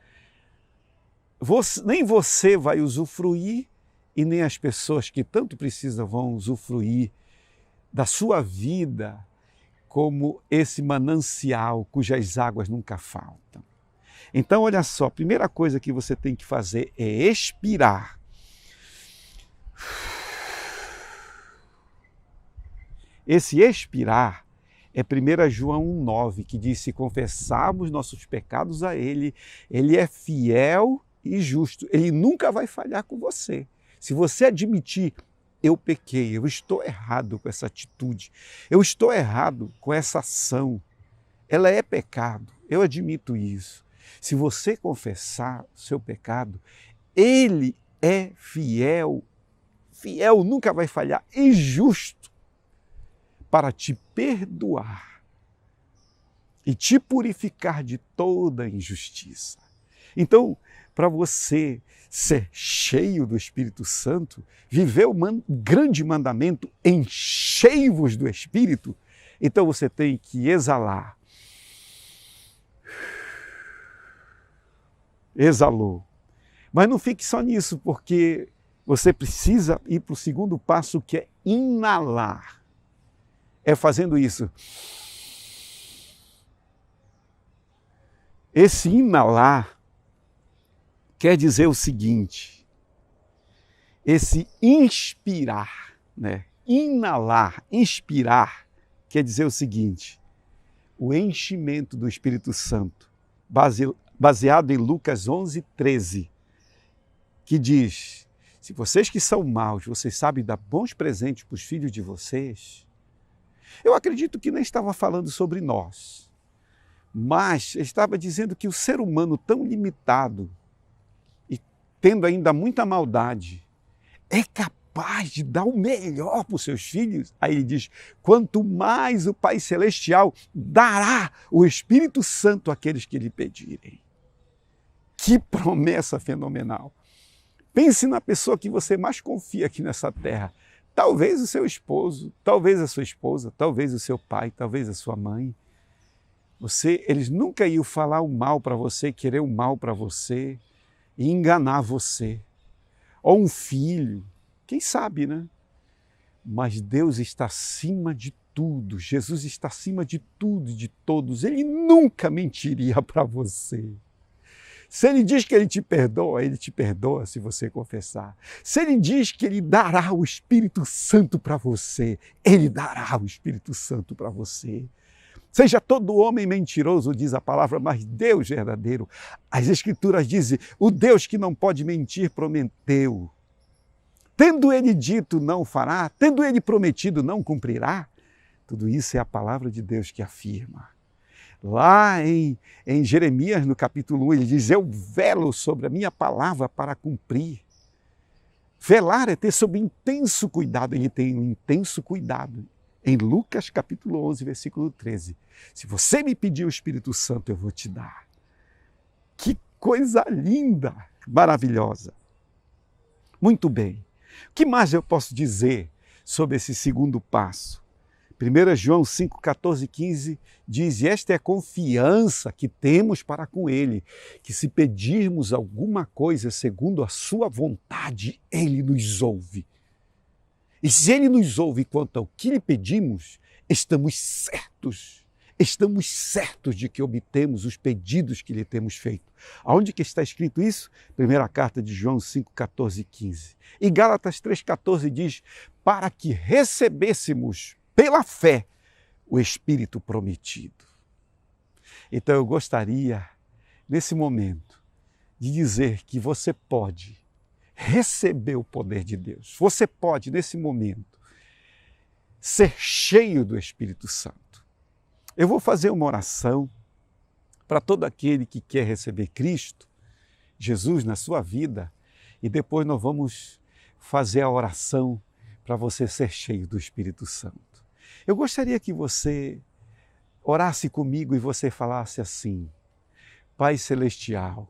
nem você vai usufruir e nem as pessoas que tanto precisam vão usufruir da sua vida como esse manancial cujas águas nunca faltam. Então, olha só, a primeira coisa que você tem que fazer é expirar. Esse expirar é 1 João 1,9, que diz, se confessarmos nossos pecados a Ele, Ele é fiel e justo. Ele nunca vai falhar com você. Se você admitir, eu pequei, eu estou errado com essa atitude, eu estou errado com essa ação, ela é pecado, eu admito isso. Se você confessar o seu pecado, Ele é fiel, fiel nunca vai falhar, e justo para te perdoar e te purificar de toda injustiça. Então, para você ser cheio do Espírito Santo, viver o grande mandamento, enchei-vos do Espírito, então você tem que exalar. Exalou. Mas não fique só nisso, porque você precisa ir para o segundo passo, que é inalar. É fazendo isso. Esse inalar quer dizer o seguinte, esse inspirar, né? Inalar, inspirar, quer dizer o seguinte, o enchimento do Espírito Santo, baseado em Lucas 11:13, que diz, se vocês que são maus, vocês sabem dar bons presentes para os filhos de vocês, eu acredito que nem estava falando sobre nós, mas estava dizendo que o ser humano tão limitado, tendo ainda muita maldade, é capaz de dar o melhor para os seus filhos. Aí ele diz, quanto mais o Pai Celestial dará o Espírito Santo àqueles que lhe pedirem. Que promessa fenomenal! Pense na pessoa que você mais confia aqui nessa terra. Talvez o seu esposo, talvez a sua esposa, talvez o seu pai, talvez a sua mãe. Eles nunca iam falar o mal para você, querer o mal para você, e enganar você, ou um filho, quem sabe, né? Mas Deus está acima de tudo, Jesus está acima de tudo e de todos, Ele nunca mentiria para você. Se Ele diz que Ele te perdoa se você confessar. Se Ele diz que Ele dará o Espírito Santo para você, Ele dará o Espírito Santo para você. Seja todo homem mentiroso, diz a palavra, mas Deus verdadeiro. As Escrituras dizem, o Deus que não pode mentir prometeu. Tendo Ele dito, não fará. Tendo Ele prometido, não cumprirá. Tudo isso é a palavra de Deus que afirma. Lá em Jeremias, no capítulo 1, ele diz, eu velo sobre a minha palavra para cumprir. Velar é ter sob intenso cuidado. Ele tem um intenso cuidado. Em Lucas capítulo 11, versículo 13. Se você me pedir o Espírito Santo, eu vou te dar. Que coisa linda, maravilhosa. Muito bem. O que mais eu posso dizer sobre esse segundo passo? 1 João 5, 14 e 15 diz, e esta é a confiança que temos para com Ele, que se pedirmos alguma coisa segundo a sua vontade, Ele nos ouve. E se Ele nos ouve quanto ao que lhe pedimos, estamos certos de que obtemos os pedidos que lhe temos feito. Aonde que está escrito isso? Primeira carta de João 5, 14 e 15. E Gálatas 3, 14 diz, para que recebêssemos pela fé o Espírito prometido. Então eu gostaria, nesse momento, de dizer que você pode receber o poder de Deus. Você pode, nesse momento, ser cheio do Espírito Santo. Eu vou fazer uma oração para todo aquele que quer receber Cristo, Jesus, na sua vida, e depois nós vamos fazer a oração para você ser cheio do Espírito Santo. Eu gostaria que você orasse comigo e você falasse assim: Pai Celestial,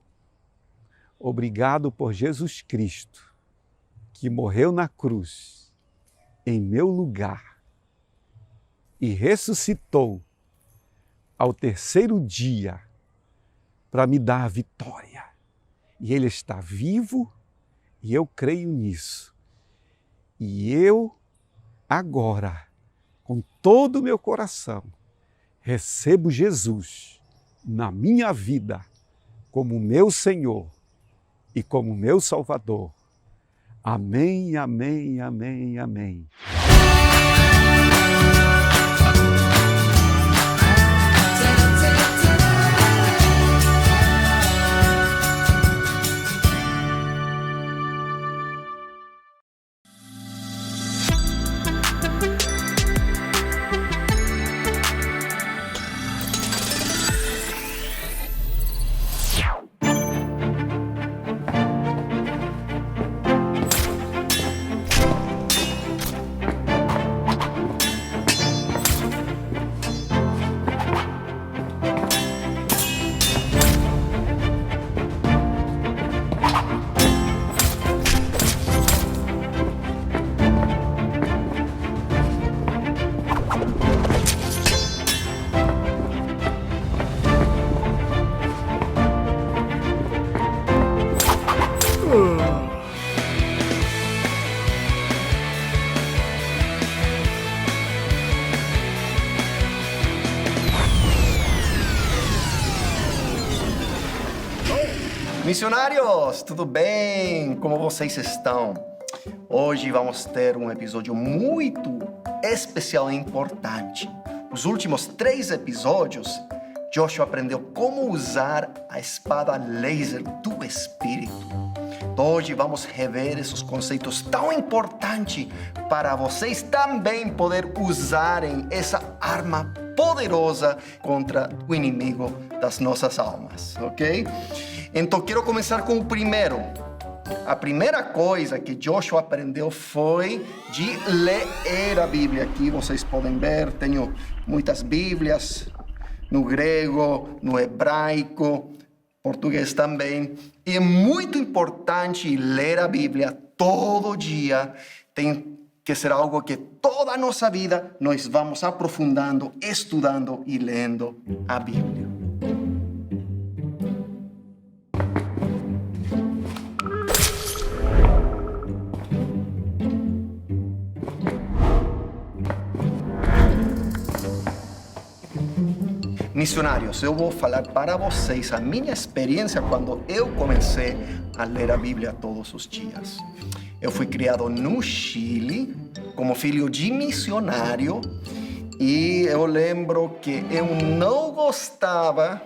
obrigado por Jesus Cristo, que morreu na cruz em meu lugar e ressuscitou ao terceiro dia para me dar a vitória. E Ele está vivo e eu creio nisso. E eu, agora, com todo o meu coração, recebo Jesus na minha vida como meu Senhor e como meu Salvador. Amém, amém, amém, amém. Missionários, tudo bem? Como vocês estão? Hoje vamos ter um episódio muito especial e importante. Os últimos 3 episódios, Joshua aprendeu como usar a espada laser do Espírito. Hoje vamos rever esses conceitos tão importantes para vocês também poder usarem essa arma poderosa contra o inimigo das nossas almas, ok? Então, quero começar com o primeiro. A primeira coisa que Joshua aprendeu foi de ler a Bíblia. Aqui vocês podem ver, tenho muitas Bíblias, no grego, no hebraico, português também. E é muito importante ler a Bíblia todo dia. Tem que ser algo que toda a nossa vida nós vamos aprofundando, estudando e lendo a Bíblia. Missionários, eu vou falar para vocês a minha experiência quando eu comecei a ler a Bíblia todos os dias. Eu fui criado no Chile como filho de missionário e eu lembro que eu não gostava.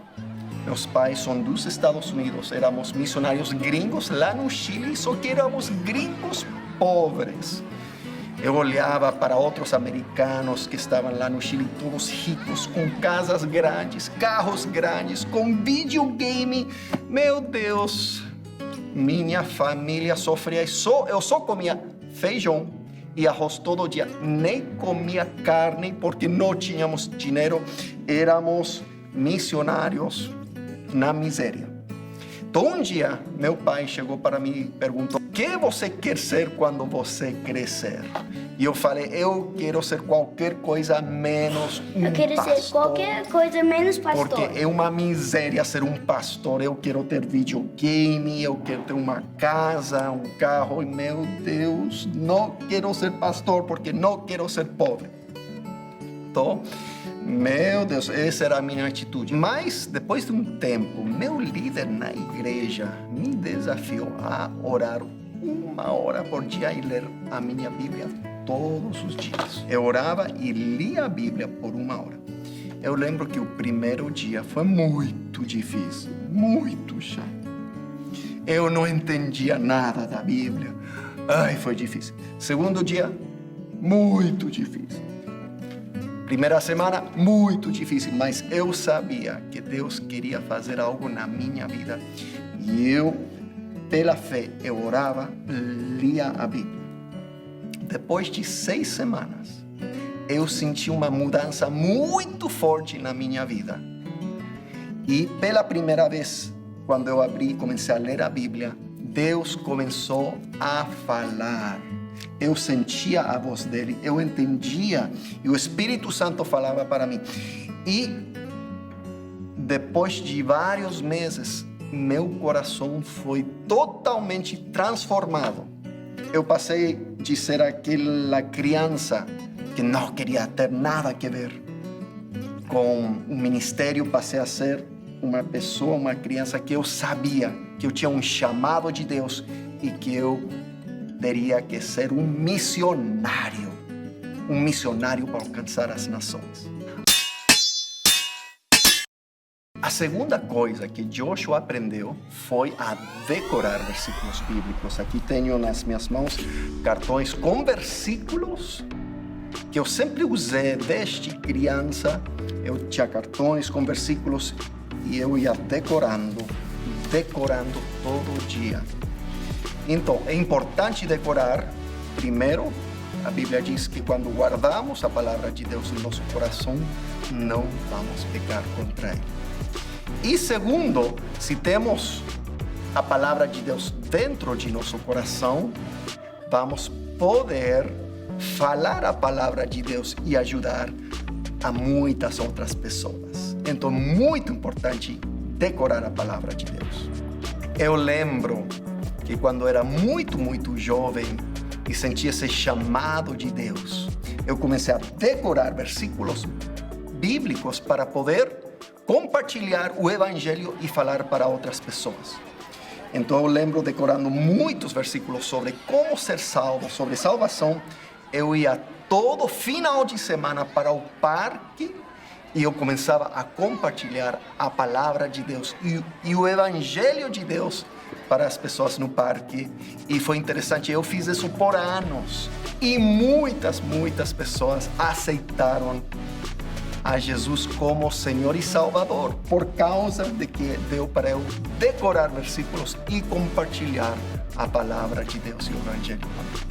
Meus pais são dos Estados Unidos, éramos missionários gringos lá no Chile, só que éramos gringos pobres. Eu olhava para outros americanos que estavam lá no Chile, todos ricos, com casas grandes, carros grandes, com videogame. Meu Deus, minha família sofria. Eu só comia feijão e arroz todo dia. Nem comia carne porque não tínhamos dinheiro. Éramos missionários na miséria. Então, um dia, meu pai chegou para mim e perguntou: o que você quer ser quando você crescer? E eu falei: eu quero ser qualquer coisa menos um pastor. Eu quero ser qualquer coisa menos pastor. Porque é uma miséria ser um pastor. Eu quero ter videogame, eu quero ter uma casa, um carro. E, meu Deus, não quero ser pastor porque não quero ser pobre. Então, meu Deus, essa era a minha atitude. Mas, depois de um tempo, meu líder na igreja me desafiou a orar 1 hora por dia e ler a minha Bíblia todos os dias. Eu orava e lia a Bíblia por 1 hora. Eu lembro que o primeiro dia foi muito difícil, muito chato. Eu não entendia nada da Bíblia. Ai, foi difícil. Segundo dia, muito difícil. Primeira semana, muito difícil, mas eu sabia que Deus queria fazer algo na minha vida. E eu, pela fé, eu orava, lia a Bíblia. Depois de 6 semanas, eu senti uma mudança muito forte na minha vida. E pela primeira vez, quando eu abri e comecei a ler a Bíblia, Deus começou a falar. Eu sentia a voz dele, eu entendia, e o Espírito Santo falava para mim. E depois de vários meses, meu coração foi totalmente transformado. Eu passei de ser aquela criança que não queria ter nada a ver com o ministério, passei a ser uma pessoa, uma criança que eu sabia que eu tinha um chamado de Deus e que eu teria que ser um missionário para alcançar as nações. A segunda coisa que Joshua aprendeu foi a decorar versículos bíblicos. Aqui tenho nas minhas mãos cartões com versículos que eu sempre usei desde criança. Eu tinha cartões com versículos e eu ia decorando todo dia. Então, é importante decorar. Primeiro, a Bíblia diz que quando guardamos a palavra de Deus em nosso coração, não vamos pecar contra ele. E segundo, se temos a palavra de Deus dentro de nosso coração, vamos poder falar a palavra de Deus e ajudar a muitas outras pessoas. Então, muito importante decorar a palavra de Deus. Eu lembro que quando era muito jovem e sentia esse chamado de Deus, eu comecei a decorar versículos bíblicos para poder compartilhar o Evangelho e falar para outras pessoas. Então eu lembro decorando muitos versículos sobre como ser salvo, sobre salvação. Eu ia todo final de semana para o parque e eu começava a compartilhar a palavra de Deus e o Evangelho de Deus para as pessoas no parque. E foi interessante, eu fiz isso por anos. E muitas pessoas aceitaram a Jesus como Senhor e Salvador por causa de que deu para eu decorar versículos e compartilhar a palavra de Deus e o Evangelho com Deus.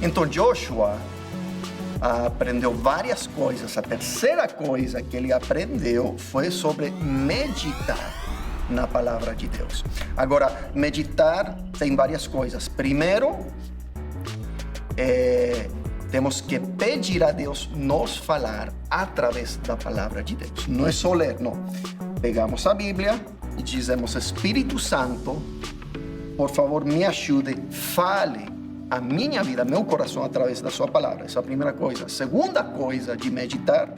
Então Joshua aprendeu várias coisas. A terceira coisa que ele aprendeu foi sobre meditar na palavra de Deus. Agora, meditar tem várias coisas. Primeiro, temos que pedir a Deus nos falar através da palavra de Deus. Não é só ler, não. Pegamos a Bíblia e dizemos: Espírito Santo, por favor, me ajude, fale a minha vida, meu coração, através da sua palavra. Essa é a primeira coisa. Segunda coisa de meditar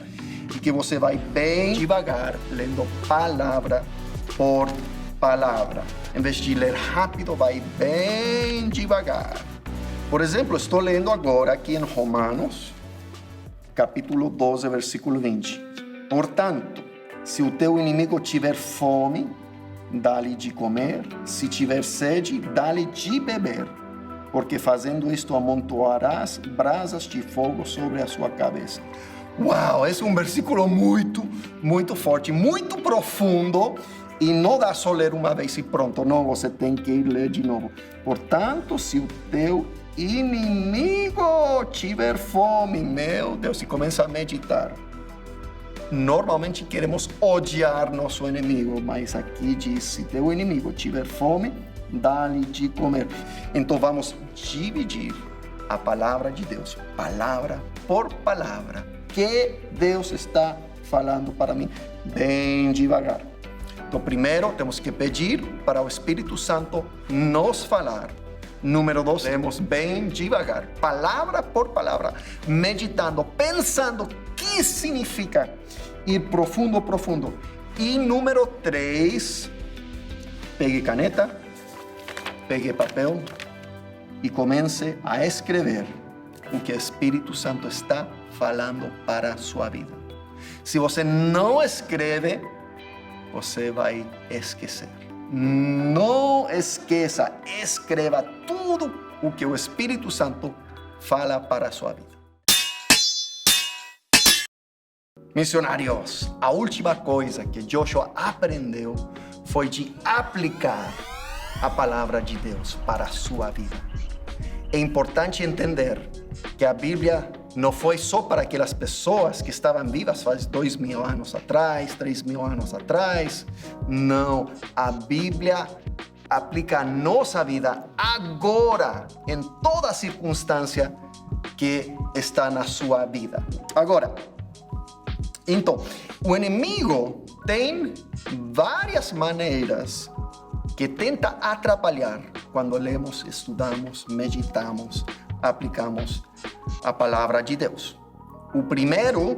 é que você vai bem devagar, lendo palavra por palavra. Em vez de ler rápido, vai bem devagar. Por exemplo, estou lendo agora aqui em Romanos, capítulo 12, versículo 20. Portanto, se o teu inimigo tiver fome, dá-lhe de comer. Se tiver sede, dá-lhe de beber. Porque fazendo isto amontoarás brasas de fogo sobre a sua cabeça. Uau, esse é um versículo muito forte, muito profundo. E não dá só ler uma vez e pronto. Não, você tem que ir ler de novo. Portanto, se o teu inimigo tiver fome, meu Deus, e começa a meditar. Normalmente queremos odiar nosso inimigo, mas aqui diz: se teu inimigo tiver fome, dá-lhe de comer. Então vamos dividir a palavra de Deus, palavra por palavra, que Deus está falando para mim, bem devagar. Então primeiro temos que pedir para o Espírito Santo nos falar. Número 2, temos bem devagar, palavra por palavra, meditando, pensando o que significa ir profundo. E número 3, pegue caneta, pegue papel e comece a escrever o que o Espírito Santo está falando para a sua vida. Se você não escreve, você vai esquecer. Não esqueça, escreva tudo o que o Espírito Santo fala para a sua vida. Missionários, a última coisa que Joshua aprendeu foi de aplicar a palavra de Deus para a sua vida. É importante entender que a Bíblia não foi só para aquelas pessoas que estavam vivas faz 2.000 anos atrás, 3.000 anos atrás. Não, a Bíblia aplica a nossa vida agora, em toda circunstância que está na sua vida. Agora, então, o inimigo tem várias maneiras que tenta atrapalhar quando lemos, estudamos, meditamos, aplicamos a palavra de Deus. O primeiro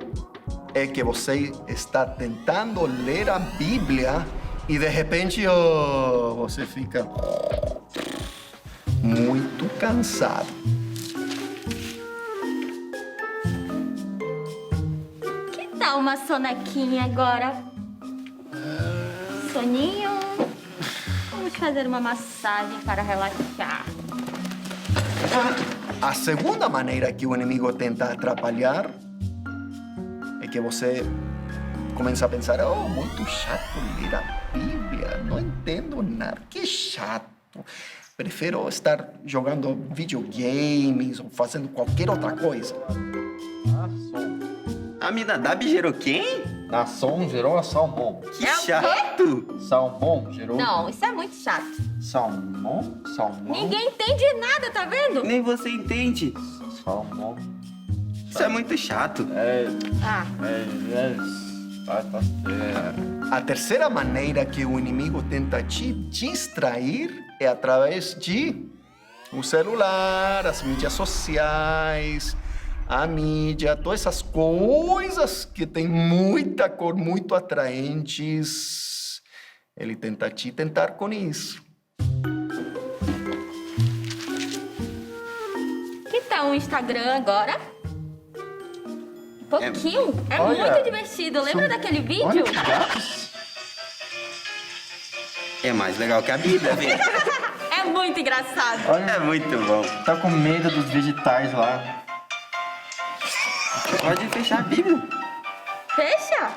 é que você está tentando ler a Bíblia e de repente você fica muito cansado. Que tal uma sonequinha agora? Soninho? Vamos fazer uma massagem para relaxar. A segunda maneira que o inimigo tenta atrapalhar é que você começa a pensar: oh, muito chato ler a Bíblia, não entendo nada, que chato. Prefiro estar jogando videogames ou fazendo qualquer outra coisa. Aminadab gerou quem? Nação gerou a Salmão. Que chato! Salmão gerou... Não, isso é muito chato. Salmão? Salmão? Ninguém entende nada, tá vendo? Nem você entende. Salmão. Isso é muito chato. A terceira maneira que o inimigo tenta te distrair é através de o celular, as mídias sociais, a mídia, todas essas coisas que tem muita cor, muito atraentes. Ele tenta te tentar com isso. Que tal o Instagram agora? Pouquinho. É muito divertido. Lembra daquele vídeo? Olha que gatos. É mais legal que a Bíblia, vem. É muito engraçado. É muito bom. Tá com medo dos vegetais lá. Pode fechar a Bíblia. Fecha.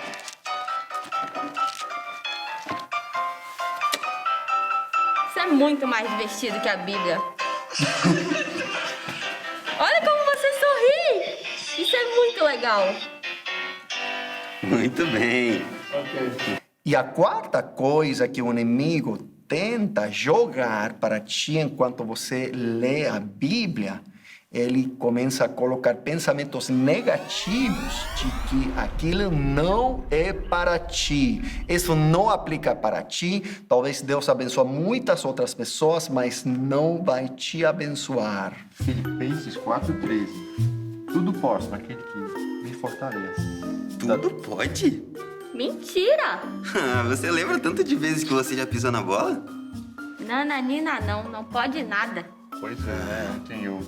Isso é muito mais divertido que a Bíblia. Olha como você sorri. Isso é muito legal. Muito bem. E a quarta coisa que o inimigo tenta jogar para ti enquanto você lê a Bíblia, ele começa a colocar pensamentos negativos de que aquilo não é para ti. Isso não aplica para ti. Talvez Deus abençoe muitas outras pessoas, mas não vai te abençoar. Filipenses 4:13. Tudo posso naquele que me fortalece. Tudo pode? Mentira. Você lembra tanto de vezes que você já pisou na bola? Nananina, não pode nada. Pois é, ontem eu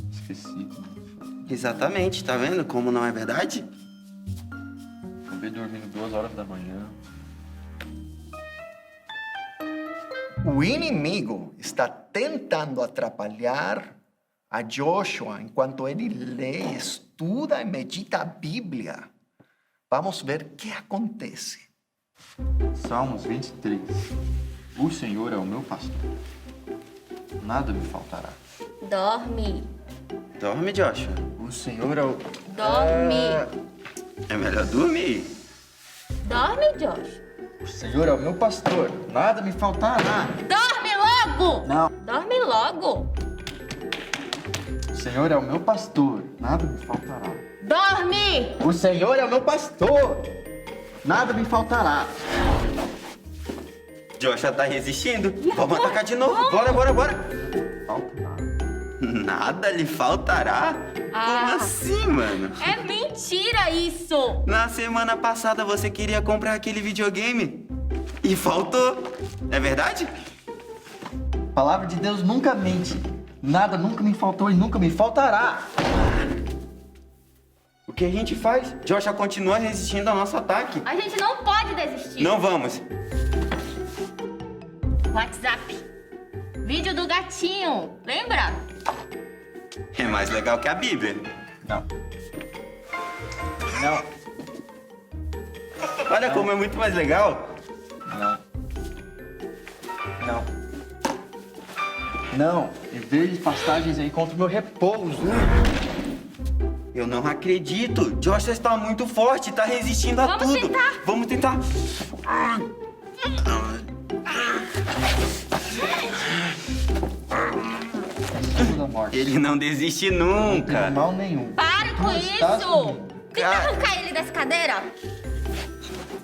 esqueci. Exatamente, tá vendo como não é verdade? Acabei dormindo 2 horas da manhã. O inimigo está tentando atrapalhar a Joshua enquanto ele lê, estuda e medita a Bíblia. Vamos ver o que acontece. Salmos 23. O Senhor é o meu pastor. Nada me faltará. Dorme. Dorme, Joshua. O Senhor é o... Dorme. É melhor dormir. Dorme, Josh. O Senhor é o meu pastor. Nada me faltará. Dorme logo. Não. Dorme logo. O Senhor é o meu pastor. Nada me faltará. Dorme. O Senhor é o meu pastor. Nada me faltará. Joshua tá resistindo. Vamos atacar de novo. Bora. Falta nada. Nada lhe faltará? Como assim, mano? É mentira isso. Na semana passada você queria comprar aquele videogame e faltou. É verdade? A palavra de Deus nunca mente. Nada nunca me faltou e nunca me faltará. O O que a gente faz? Joshua continua resistindo ao nosso ataque. A gente não pode desistir. Não vamos. WhatsApp. Vídeo do gatinho. Lembra? É mais legal que a Bíblia. Não. Não. Olha como é muito mais legal. Não. Não. Não. Em vez de pastagens aí contra o meu repouso. Eu não acredito. Joshua está muito forte, está resistindo a Vamos tudo. tentar. Vamos tentar. Da morte. Ele não desiste Não nunca. tem mal nenhum. Pare com Tu estás isso! comigo. Tenta arrancar ele dessa cadeira.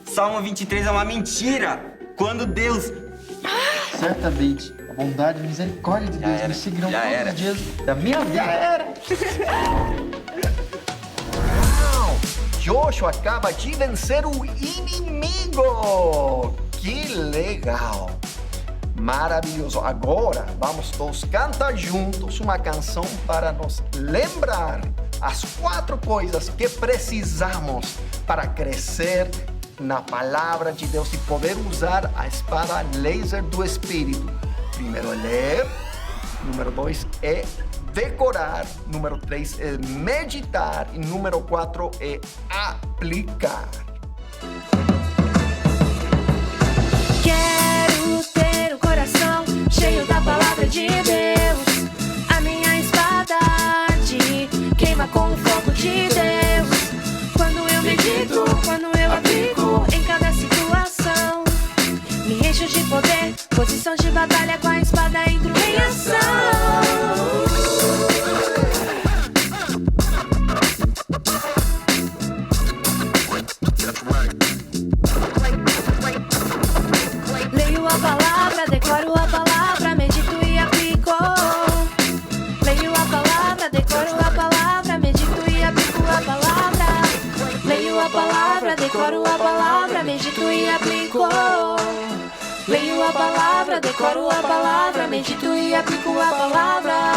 Salmo 23 é uma mentira. Quando Deus... Certamente, a bondade e a misericórdia de Deus me seguirão Já todos era. os dias da minha vida. Uau! Joshua acaba de vencer o inimigo! Que legal! Maravilhoso! Agora vamos todos cantar juntos uma canção para nos lembrar as 4 coisas que precisamos para crescer na palavra de Deus e poder usar a espada laser do Espírito. Primeiro é ler, número 2 é decorar, número 3 é meditar e número 4 é aplicar. Quero ter um coração cheio da palavra de Deus. A minha espada queima com o fogo de Deus. Quando eu medito, quando eu aplico em cada situação, me encho de poder, posição de batalha com a espada entro em ação. Leio a palavra, decoro a palavra, medito e aplico. Leio a palavra, decoro a palavra, medito e aplico a palavra. Leio a palavra, decoro a palavra, medito e aplico. Leio a palavra, decoro a palavra, medito e aplico a palavra.